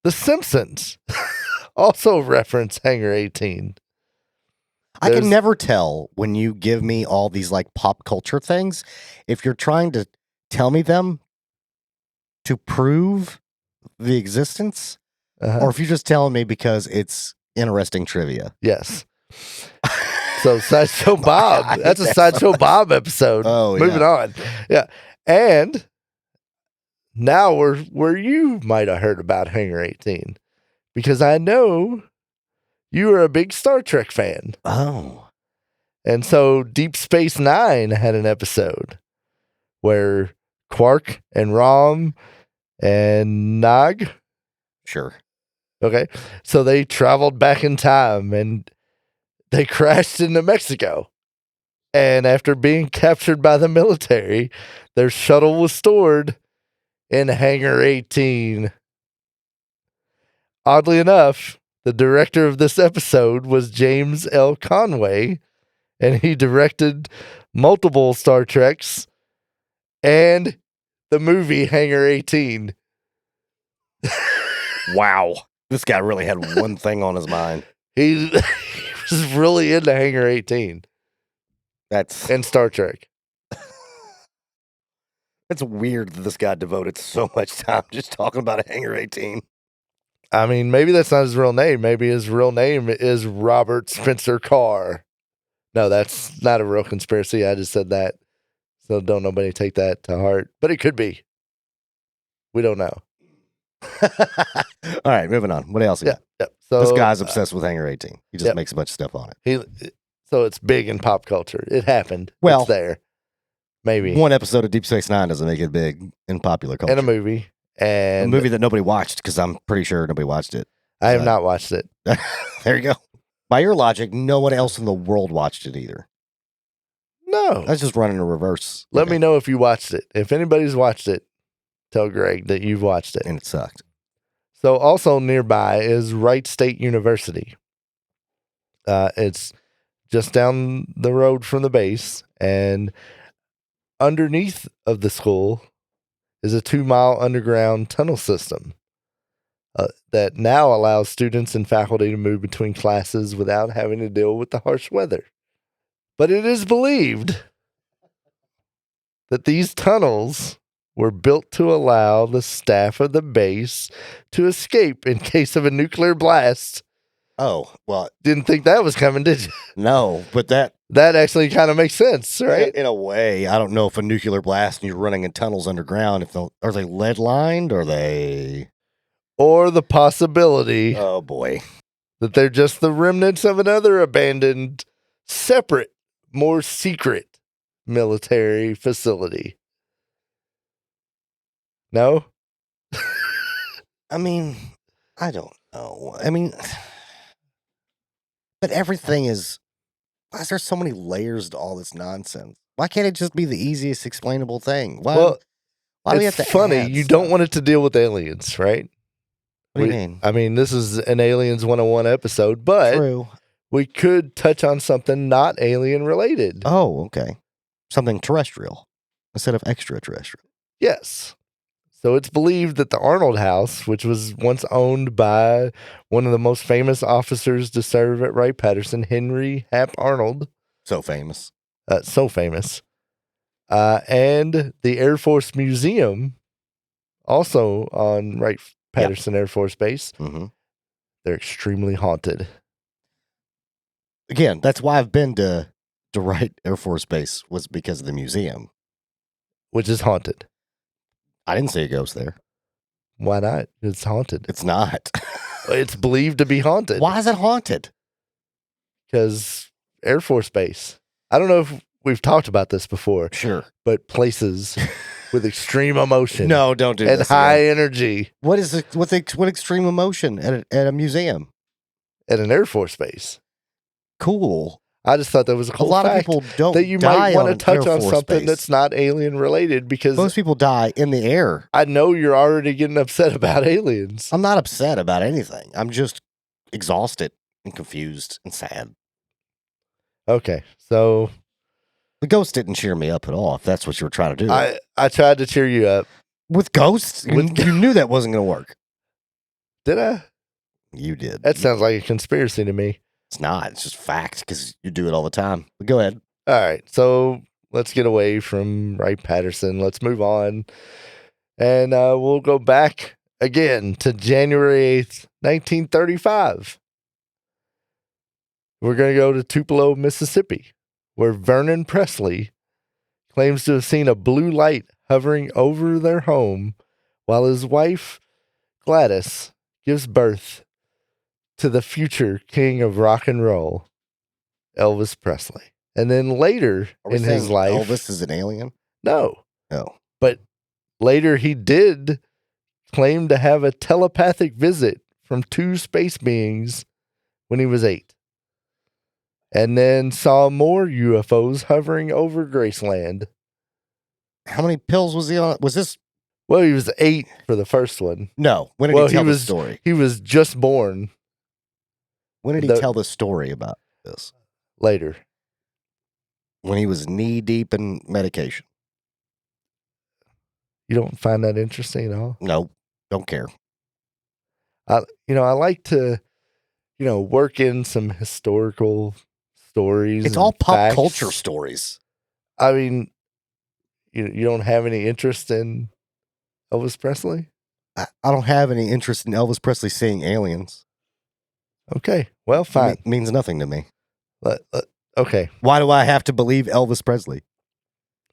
The Simpsons also reference Hangar 18. I can never tell when you give me all these pop culture things, if you're trying to tell me them to prove the existence, or if you're just telling me because it's interesting trivia. Yes. So Sideshow Bob. That's a Sideshow Bob episode. Oh, yeah. Moving on. Yeah. And now we're where you might have heard about Hangar 18. Because I know you are a big Star Trek fan. Oh. And so Deep Space Nine had an episode where Quark and Rom and Nog. Sure. Okay. So they traveled back in time and they crashed into Mexico. And after being captured by the military, their shuttle was stored in Hangar 18. Oddly enough, the director of this episode was James L. Conway, and he directed multiple Star Treks and the movie Hangar 18. Wow. This guy really had one thing on his mind. He was really into Hangar 18. And Star Trek. It's weird that this guy devoted so much time just talking about a Hangar 18. I mean, maybe that's not his real name. Maybe his real name is Robert Spencer Carr. No, that's not a real conspiracy. I just said that. So don't nobody take that to heart. But it could be. We don't know. All right, moving on. What else? Yeah. So this guy's obsessed with Hangar 18. He just makes a bunch of stuff on it. So it's big in pop culture. It happened. Well, it's there. Maybe. One episode of Deep Space Nine doesn't make it big in popular culture. And a movie. And a movie that nobody watched, because I'm pretty sure nobody watched it. I have not watched it. There you go. By your logic, no one else in the world watched it either. No. That's just running a reverse. Let me know if you watched it. If anybody's watched it, tell Greg that you've watched it. And it sucked. So also nearby is Wright State University. It's just down the road from the base, and underneath of the school is a 2-mile underground tunnel system that now allows students and faculty to move between classes without having to deal with the harsh weather. But it is believed that these tunnels were built to allow the staff of the base to escape in case of a nuclear blast. Oh, well. Didn't think that was coming, did you? No, but that actually kind of makes sense, right? In a way. I don't know if a nuclear blast and you're running in tunnels underground, are they lead lined? Or they... Or the possibility Oh, boy. that they're just the remnants of another abandoned, separate, more secret military facility. No? I mean, I don't know. I mean, but everything is... Why is there so many layers to all this nonsense? Why can't it just be the easiest explainable thing? Why do we have to funny. add You stuff? don't want it to deal with aliens, right? What do you mean? I mean, this is an Aliens 101 episode, but True. we could touch on something not alien related. Oh, okay. Something terrestrial instead of extraterrestrial. Yes. So it's believed that the Arnold House, which was once owned by one of the most famous officers to serve at Wright-Patterson, Henry Hap Arnold. So famous. So famous. And the Air Force Museum, also on Wright-Patterson Air Force Base. Mm-hmm. They're extremely haunted. Again, that's why I've been to Wright Air Force Base, was because of the museum. Which is haunted. I didn't see a ghost there. Why not? It's haunted. It's not. It's believed to be haunted. Why is it haunted? Because Air Force Base. I don't know if we've talked about this before. Sure. But places with extreme emotion. No, don't do and this. And high energy. What is it? What extreme emotion at a museum? At an Air Force Base. Cool. I just thought that was a cool lot fact of people don't that you die might want on to touch Air on Force something Base. that's not alien related, because most people die in the air. I know you're already getting upset about aliens. I'm not upset about anything. I'm just exhausted and confused and sad. Okay, so the ghost didn't cheer me up at all, if that's what you were trying to do. I tried to cheer you up. With ghosts? You knew that wasn't going to work. Did I? You did. That sounds like a conspiracy to me. It's not. It's just fact, because you do it all the time. But go ahead. All right. So let's get away from Wright-Patterson. Let's move on. And we'll go back again to January 8th, 1935. We're going to go to Tupelo, Mississippi, where Vernon Presley claims to have seen a blue light hovering over their home while his wife, Gladys, gives birth to the future king of rock and roll, Elvis Presley. And then later in his life... Elvis is an alien? No. No. But later he did claim to have a telepathic visit from 2 space beings when he was 8. And then saw more UFOs hovering over Graceland. How many pills was he on? Was this... Well, he was 8 for the first one. No. When did he tell the story? He was just born. When did he tell the story about this? Later. When he was knee deep in medication. You don't find that interesting at all? No, don't care. I like to, work in some historical stories. It's all pop facts. culture stories. I mean, you don't have any interest in Elvis Presley? I don't have any interest in Elvis Presley seeing aliens. Okay, well, fine. It means nothing to me. Okay. Why do I have to believe Elvis Presley?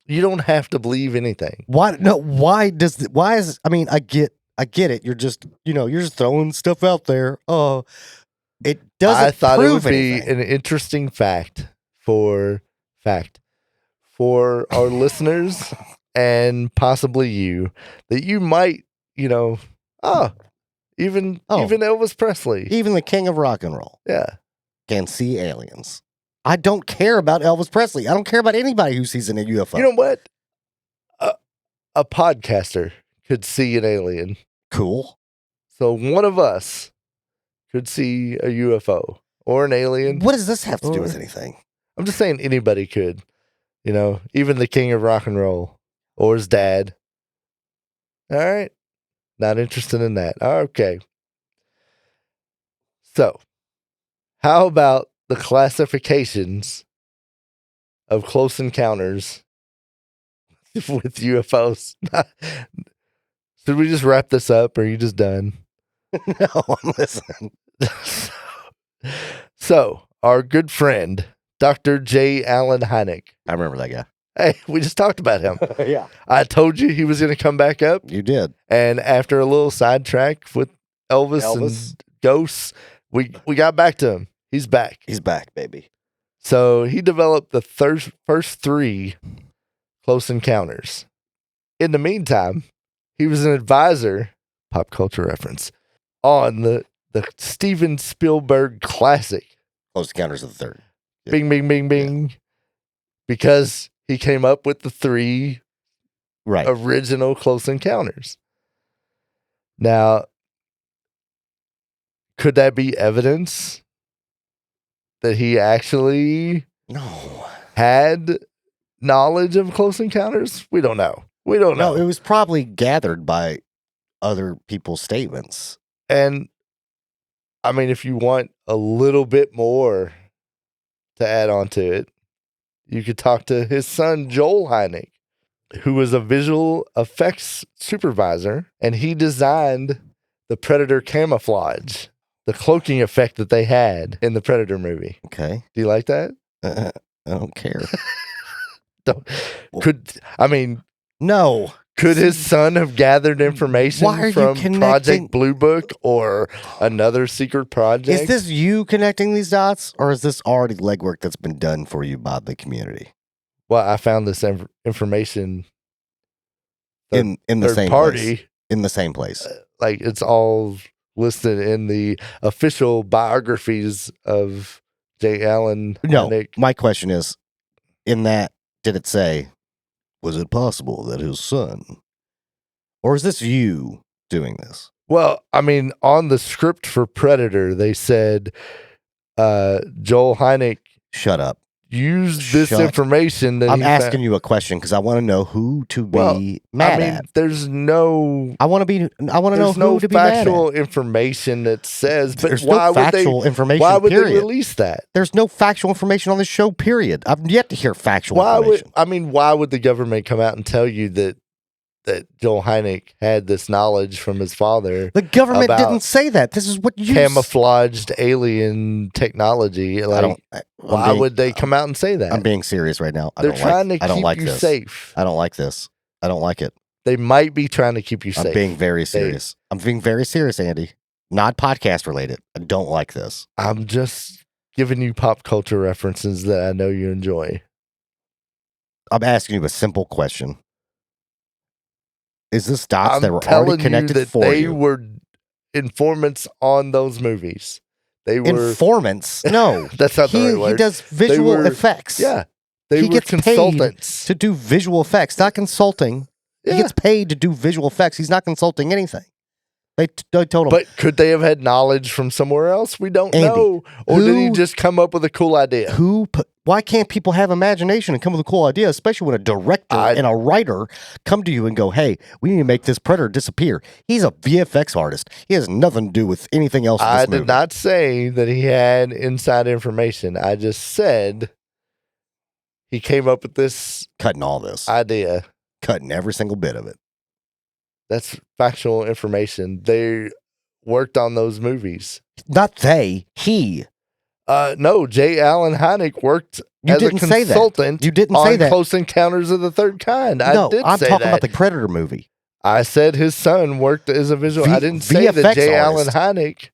You don't have to believe anything. Why? No. Why is? I mean, I get it. You're just, you're just throwing stuff out there. Oh, it doesn't. I thought it would anything. be an interesting fact for our listeners and possibly you, that you might, even Elvis Presley, even the king of rock and roll, yeah, can see aliens. I don't care about Elvis Presley. I don't care about anybody who sees a UFO. You know what? A podcaster could see an alien. Cool. So one of us could see a UFO or an alien. What does this have to do with anything? I'm just saying anybody could. You know, even the king of rock and roll or his dad. All right. Not interested in that. Okay. So, how about the classifications of close encounters with UFOs? Should we just wrap this up, or are you just done? No, I'm listening. So, our good friend, Dr. J. Allen Hynek. I remember that guy. Hey, we just talked about him. Yeah. I told you he was going to come back up. You did. And after a little sidetrack with Elvis and ghosts, we got back to him. He's back. He's back, baby. So he developed the first 3 close encounters. In the meantime, he was an advisor, pop culture reference, on the Steven Spielberg classic. Close Encounters of the Third. Yep. Bing, bing, bing, bing. Yeah. Because he came up with the 3 original close encounters. Now, could that be evidence that he actually had knowledge of close encounters? We don't know. No, it was probably gathered by other people's statements. And, I mean, if you want a little bit more to add on to it, you could talk to his son, Joel Hynek, who was a visual effects supervisor, and he designed the Predator camouflage, the cloaking effect that they had in the Predator movie. Okay. Do you like that? I don't care. No. Could his son have gathered information from Project Blue Book or another secret project? Is this you connecting these dots, or is this already legwork that's been done for you by the community? Well, I found this information in the same party place. In the same place. Like it's all listed in the official biographies of J. Allen. No, my question is, in that, did it say, was it possible that his son, or is this you doing this? Well, I mean, on the script for Predator, they said Joel Hynek. Shut up. Used this information. That I'm asking you a question because I want to know who to be mad at. There's no. I want to know who to be mad at. There's no factual information that says. But there's no factual information. Why would period. They release that? There's no factual information on this show. Period. I've yet to hear factual information. Why would the government come out and tell you that Joel Hynek had this knowledge from his father? The government didn't say that. This is what you camouflaged alien technology. Why would they come out and say that? I'm being serious right now. They're trying to keep you safe. I don't like this. I don't like it. They might be trying to keep you safe. I'm being very serious. I'm being very serious, Andy. Not podcast related. I don't like this. I'm just giving you pop culture references that I know you enjoy. I'm asking you a simple question. Is this dots that were already connected for you? They were informants on those movies. They were informants. No, that's not the right word. He does visual effects. Yeah, he gets consultants to do visual effects, not consulting. Yeah. He gets paid to do visual effects. He's not consulting anything. They told him. But could they have had knowledge from somewhere else? We don't know. Or did he just come up with a cool idea? Why can't people have imagination and come with a cool idea, especially when a director and a writer come to you and go, hey, we need to make this Predator disappear. He's a VFX artist. He has nothing to do with anything else in this movie. I did not say that he had inside information. I just said he came up with this cutting all this idea. Cutting every single bit of it. That's factual information. They worked on those movies. Not they. He. No, J. Allen Hynek worked as a consultant on Close Encounters of the Third Kind. No, I'm talking about the Predator movie. I said his son worked as a visual. I didn't say that J. Allen Hynek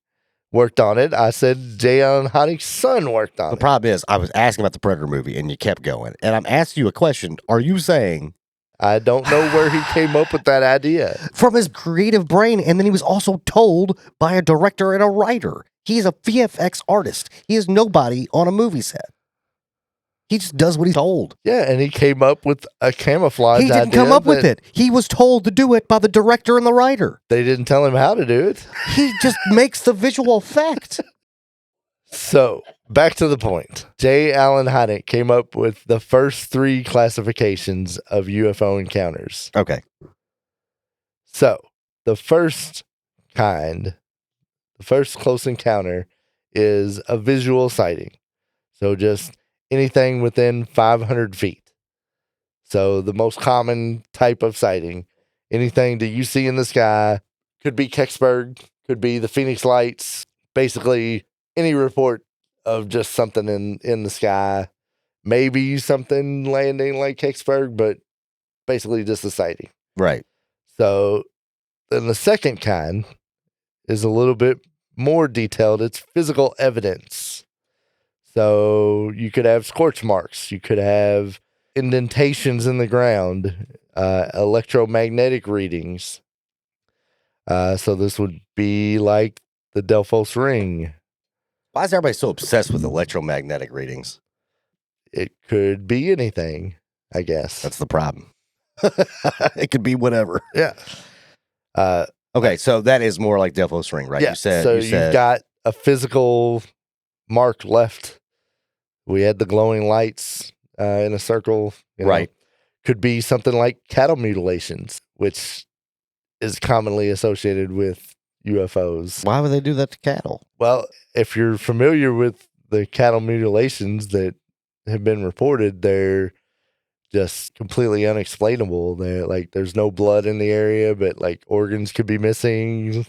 worked on it. I said J. Allen Hynek's son worked on it. The problem is, I was asking about the Predator movie, and you kept going. And I'm asking you a question. Are you saying... I don't know where he came up with that idea. From his creative brain, and then he was also told by a director and a writer. He's a VFX artist. He is nobody on a movie set. He just does what he's told. Yeah, and he came up with a camouflage He didn't idea come up with that it. He was told to do it by the director and the writer. They didn't tell him how to do it. He just makes the visual effect. So, back to the point. J. Allen Hynek came up with the first 3 classifications of UFO encounters. Okay. So, the first kind, the first close encounter is a visual sighting. So, just anything within 500 feet. So, the most common type of sighting, anything that you see in the sky, could be Kecksburg, could be the Phoenix Lights, basically any report of just something in the sky, maybe something landing like Kecksburg, but basically just a sighting. Right. So then the second kind is a little bit more detailed. It's physical evidence. So you could have scorch marks. You could have indentations in the ground, electromagnetic readings. So this would be like the Delphos ring. Why is everybody so obsessed with electromagnetic readings? It could be anything, I guess. That's the problem. It could be whatever. Yeah. Okay, so that is more like Delphos ring, right? Yeah. You've got a physical mark left. We had the glowing lights in a circle. Right. Could be something like cattle mutilations, which is commonly associated with UFOs. Why would they do that to cattle? Well, if you're familiar with the cattle mutilations that have been reported, they're just completely unexplainable. They're like, there's no blood in the area, but like organs could be missing,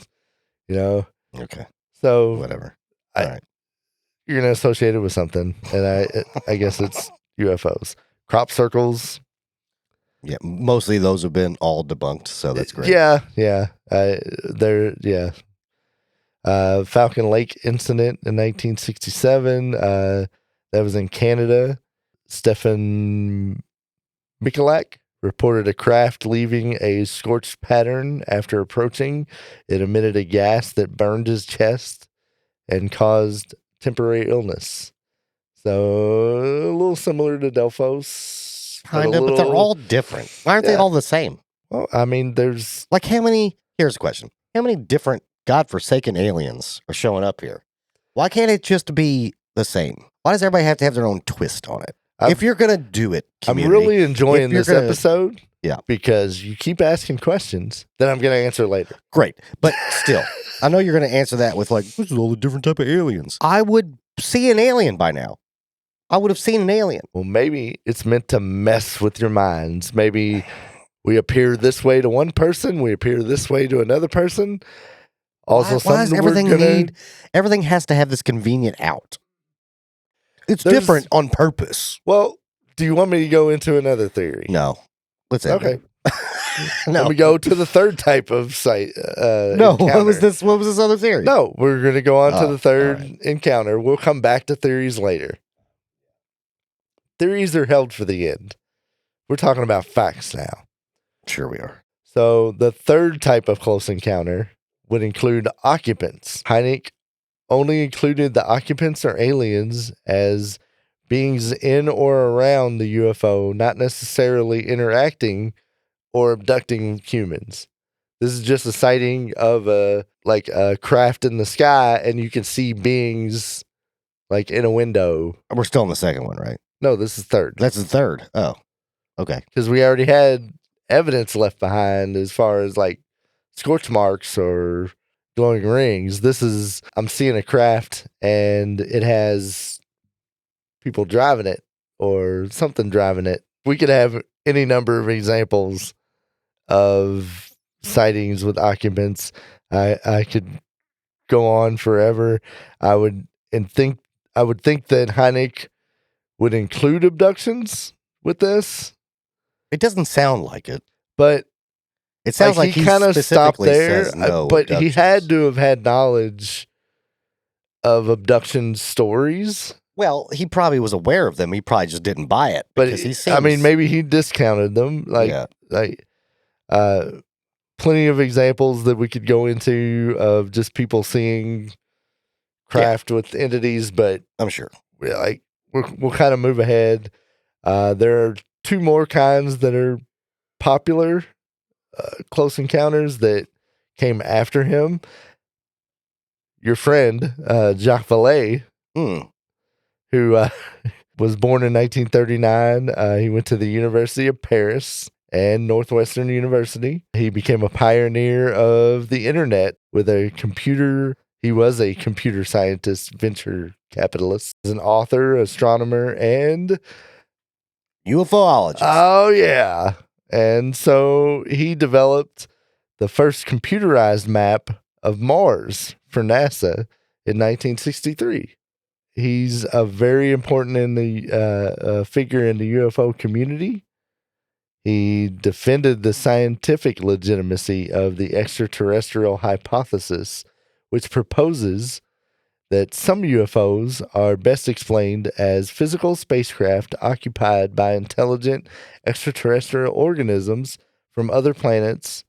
Okay. So Whatever. All right. You're going to associate it with something. And I guess it's UFOs. Crop circles. Yeah. Mostly those have been all debunked. So that's great. Yeah. Falcon Lake incident in 1967. That was in Canada. Stefan Michalak reported a craft leaving a scorched pattern after approaching. It emitted a gas that burned his chest and caused temporary illness. So a little similar to Delphos. Kind of, but they're all different. Why aren't they all the same? Well, I mean, there's like here's a question. How many different godforsaken aliens are showing up here? Why can't it just be the same? Why does everybody have to have their own twist on it? If you're going to do it, I'm really enjoying this episode. Yeah. Because you keep asking questions that I'm going to answer later. Great. But still, I know you're going to answer that with like, this is all the different type of aliens. I would see an alien by now. I would have seen an alien. Well, maybe it's meant to mess with your minds. Maybe we appear this way to one person, we appear this way to another person. Also, why does everything has to have this convenient out? It's different on purpose. Well, do you want me to go into another theory? No. Let's end Okay. No. Let me go to the third type of site. No, encounter. what was this other theory? No, we're going to go on to the third encounter. We'll come back to theories later. Theories are held for the end. We're talking about facts now. Sure we are. So the third type of close encounter would include occupants. Hynek only included the occupants or aliens as beings in or around the UFO, not necessarily interacting or abducting humans. This is just a sighting of a craft in the sky, and you can see beings like in a window. We're still on the second one, right? No, this is third. That's the third. Oh, okay. Because we already had evidence left behind as far as like scorch marks or glowing rings. This is, I'm seeing a craft and it has people driving it or something driving it. We could have any number of examples of sightings with occupants. I could go on forever. I would think that Hynek would include abductions with this. It doesn't sound like it, but it sounds like he kind of stopped there. But he had to have had knowledge of abduction stories. Well, he probably was aware of them. He probably just didn't buy it. But maybe he discounted them. Plenty of examples that we could go into of just people seeing craft with entities. But I'm sure, like we'll kind of move ahead. There are two more kinds that are popular close encounters that came after him. Your friend, Jacques Vallée, who was born in 1939. He went to the University of Paris and Northwestern University. He became a pioneer of the internet with a computer. He was a computer scientist, venture capitalist, an author, astronomer, and UFOologist. Oh, yeah. And so he developed the first computerized map of Mars for NASA in 1963. He's a very important in the figure in the UFO community. He defended the scientific legitimacy of the extraterrestrial hypothesis, which proposes that some UFOs are best explained as physical spacecraft occupied by intelligent extraterrestrial organisms from other planets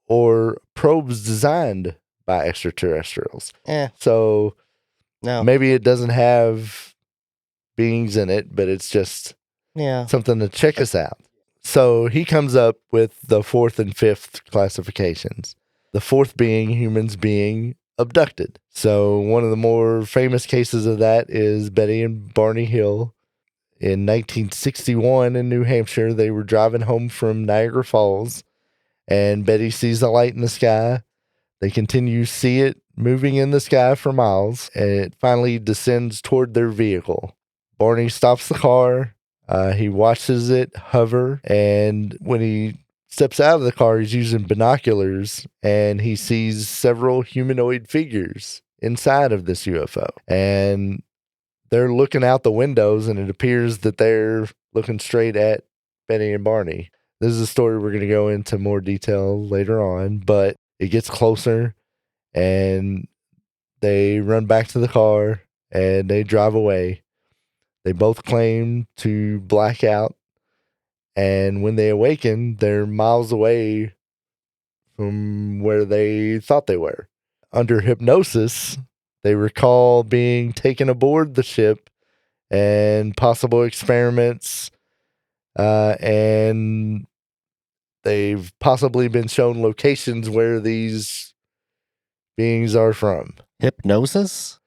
or probes designed by extraterrestrials. So maybe it doesn't have beings in it, but it's just something to check us out. So he comes up with the fourth and fifth classifications. The fourth being humans being abducted. So one of the more famous cases of that is Betty and Barney Hill. In 1961 in New Hampshire, they were driving home from Niagara Falls, and Betty sees a light in the sky. They continue to see it moving in the sky for miles, and it finally descends toward their vehicle. Barney stops the car. He watches it hover, and when he steps out of the car, he's using binoculars, and he sees several humanoid figures inside of this UFO. And they're looking out the windows, and it appears that they're looking straight at Betty and Barney. This is a story we're going to go into more detail later on, but it gets closer, and they run back to the car, and they drive away. They both claim to black out. And when they awaken, they're miles away from where they thought they were. Under hypnosis, they recall being taken aboard the ship and possible experiments, and they've possibly been shown locations where these beings are from. Hypnosis?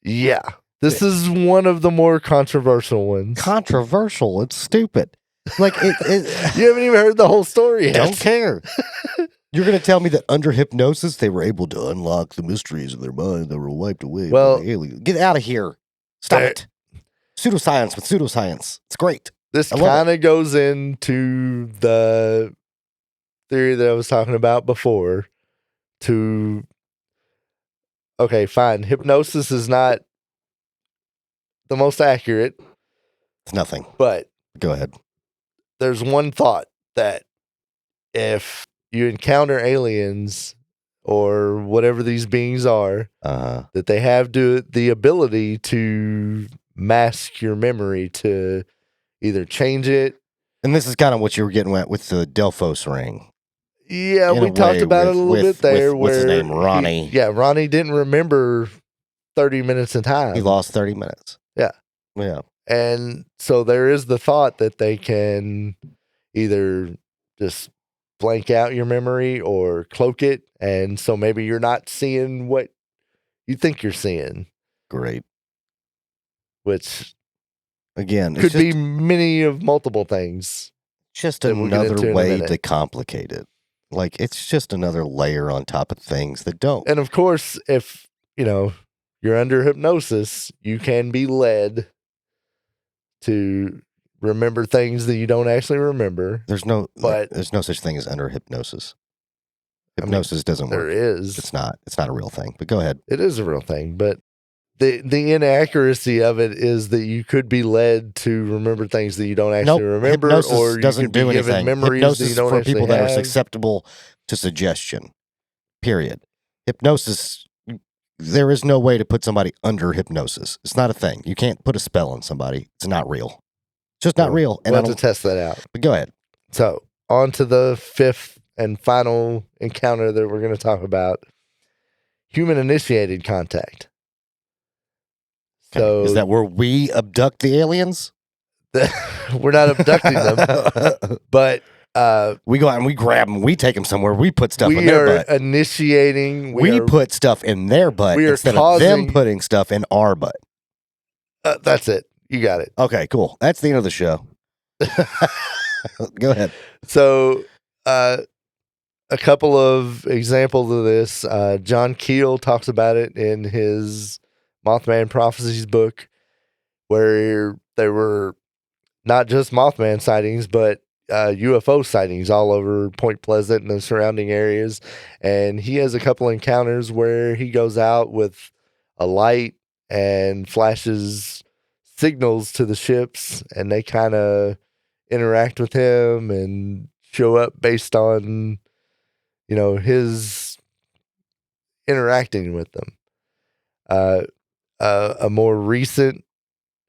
Yeah. This is one of the more controversial ones. Controversial? It's stupid. Like you haven't even heard the whole story yet. Don't care. You're going to tell me that under hypnosis they were able to unlock the mysteries of their mind that were wiped away by the aliens. Get out of here. Stop it. Pseudoscience with pseudoscience. It's great. This kind of goes into the theory that I was talking about before. Okay, fine. Hypnosis is not the most accurate. It's nothing. But go ahead. There's one thought that if you encounter aliens or whatever these beings are, that they have the ability to mask your memory, to either change it. And this is kind of what you were getting at with the Delphos ring. Yeah, we talked about it a little bit there. What's his name? Ronnie. Ronnie didn't remember 30 minutes in time. He lost 30 minutes. Yeah. Yeah. And so there is the thought that they can either just blank out your memory or cloak it. And so maybe you're not seeing what you think you're seeing. Great. Which, again, could be many of multiple things. Just another way to complicate it. Like, it's just another layer on top of things that don't. And of course, if, you're under hypnosis, you can be led to remember things that you don't actually remember. There's no such thing as under hypnosis. Hypnosis doesn't work. There is. It's not a real thing. But go ahead. It is a real thing, but the inaccuracy of it is that you could be led to remember things that you don't actually remember, hypnosis or you doesn't could be do given anything. memories Hypnosis that you don't for actually people that are have. susceptible to suggestion. Period. Hypnosis. There is no way to put somebody under hypnosis. It's not a thing. You can't put a spell on somebody. It's not real. It's just not real. And we'll have to test that out. But go ahead. So, on to the fifth and final encounter that we're going to talk about. Human-initiated contact. Okay. So is that where we abduct the aliens? we're not abducting them, but we go out and we grab them. We take them somewhere. We put stuff in we their are butt. initiating. We put stuff in their butt we are instead of them putting stuff in our butt. That's it. You got it. Okay, cool. That's the end of the show. Go ahead. So, a couple of examples of this. John Keel talks about it in his Mothman Prophecies book, where there were not just Mothman sightings, but UFO sightings all over Point Pleasant and the surrounding areas. And he has a couple encounters where he goes out with a light and flashes signals to the ships, and they kind of interact with him and show up based on, his interacting with them. A more recent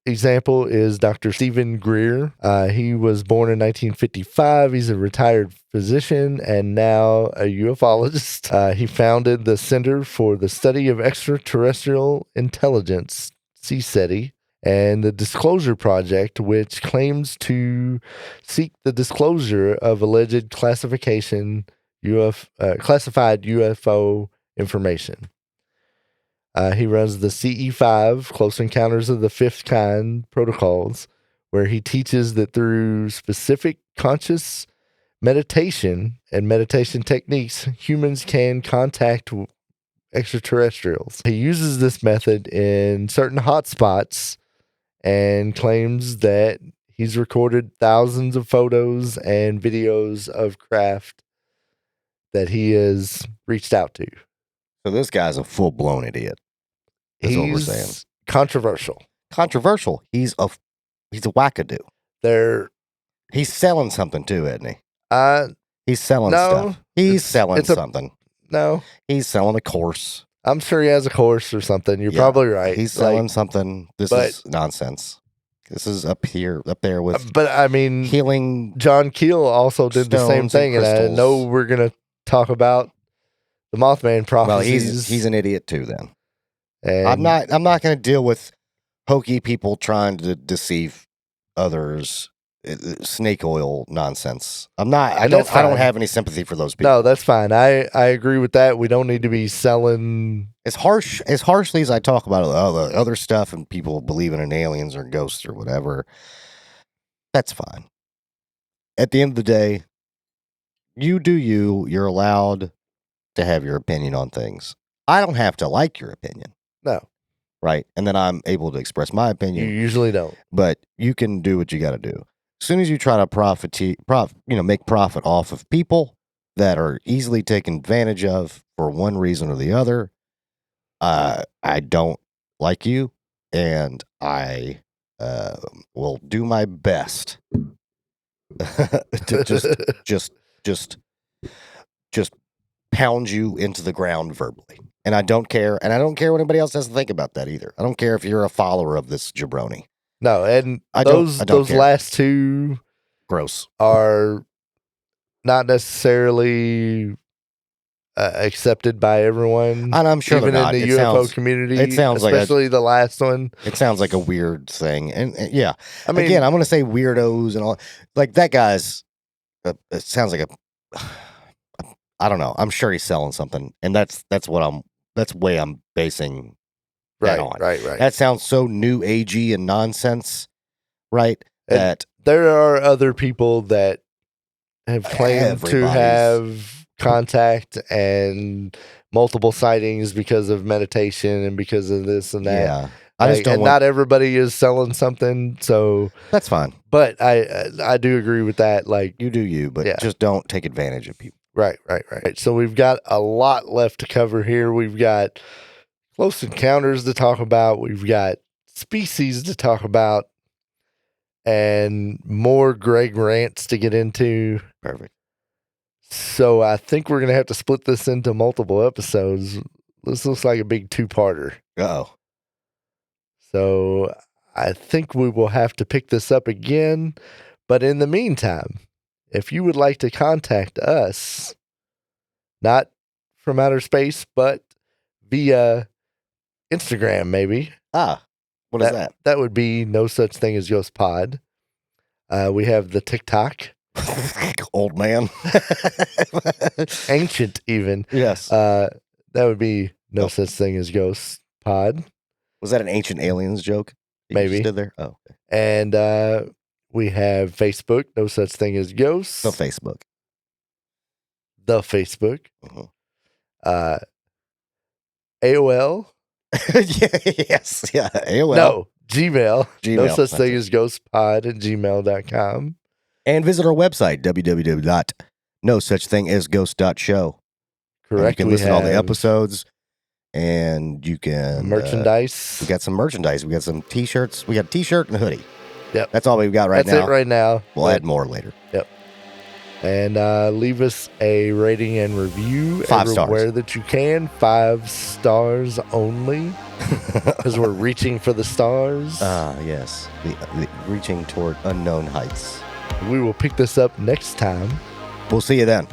example is Dr. Stephen Greer. He was born in 1955. He's a retired physician and now a ufologist. He founded the Center for the Study of Extraterrestrial Intelligence, CSETI, and the Disclosure Project, which claims to seek the disclosure of alleged classified UFO information. He runs the CE5, Close Encounters of the Fifth Kind protocols, where he teaches that through specific conscious meditation and meditation techniques, humans can contact extraterrestrials. He uses this method in certain hotspots and claims that he's recorded thousands of photos and videos of craft that he has reached out to. So this guy's a full-blown idiot. That's what we're saying. Controversial. Controversial. He's a wackadoo. He's selling something too, isn't he? He's selling stuff. He's selling something. No. He's selling a course. I'm sure he has a course or something. You're probably right. He's selling something. This is nonsense. This is up there with. But I mean, healing. John Keel also did the same thing, and I know we're gonna talk about the Mothman prophecies. Well, he's an idiot too. Then I'm not going to deal with hokey people trying to deceive others. Snake oil nonsense. I don't have any sympathy for those people. No, that's fine. I agree with that. We don't need to be selling as harshly as I talk about the other stuff and people believing in aliens or ghosts or whatever. That's fine. At the end of the day, you do you. You're allowed to have your opinion on things. I don't have to like your opinion. No. Right? And then I'm able to express my opinion. You usually don't. But you can do what you got to do. As soon as you try to make profit off of people that are easily taken advantage of for one reason or the other, I don't like you, and I will do my best to just pound you into the ground verbally. And I don't care. And I don't care what anybody else has to think about that either. I don't care if you're a follower of this jabroni. No, and I those don't care. Last two gross are not necessarily accepted by everyone. And I'm sure even in the UFO community. It sounds especially the last one. It sounds like a weird thing. And yeah, I mean, again, I'm going to say weirdos and all. Like that guy's. It sounds like I don't know. I'm sure he's selling something, and that's way I'm basing. Right. That sounds so new agey and nonsense, right? And that there are other people that have claimed to have contact and multiple sightings because of meditation and because of this and that. Yeah, I just don't. Not everybody is selling something, so that's fine. But I do agree with that. Like you do you, but just don't take advantage of people. Right. So we've got a lot left to cover here. We've got close encounters to talk about. We've got species to talk about, and more Greg rants to get into. Perfect. So I think we're going to have to split this into multiple episodes. This looks like a big two-parter. Uh-oh. So I think we will have to pick this up again. But in the meantime, if you would like to contact us, not from outer space, but via Instagram, maybe. What What is that? That would be No Such Thing as Ghost Pod. We have the TikTok. Old man. Ancient, even. Yes. That would be No Such Thing as Ghost Pod. Was that an Ancient Aliens joke? Maybe. You did there? Oh. Okay. And we have Facebook, No Such Thing as Ghosts. The Facebook. The Facebook. Uh-huh. AOL. Yes. Yeah. AOL. No. Gmail. No Such Thing it. as ghostpod at gmail.com. And visit our website, www.nosuchthingasghost.show. Correct. You can listen to all the episodes, and you can... merchandise. We got some merchandise. We got some T-shirts. We got a T-shirt and a hoodie. Yep. That's all we've got right now. That's it right now. We'll add more later. Yep. And leave us a rating and review 5 everywhere stars. that you can. 5 stars only. Because we're reaching for the stars. Yes. The reaching toward unknown heights. We will pick this up next time. We'll see you then.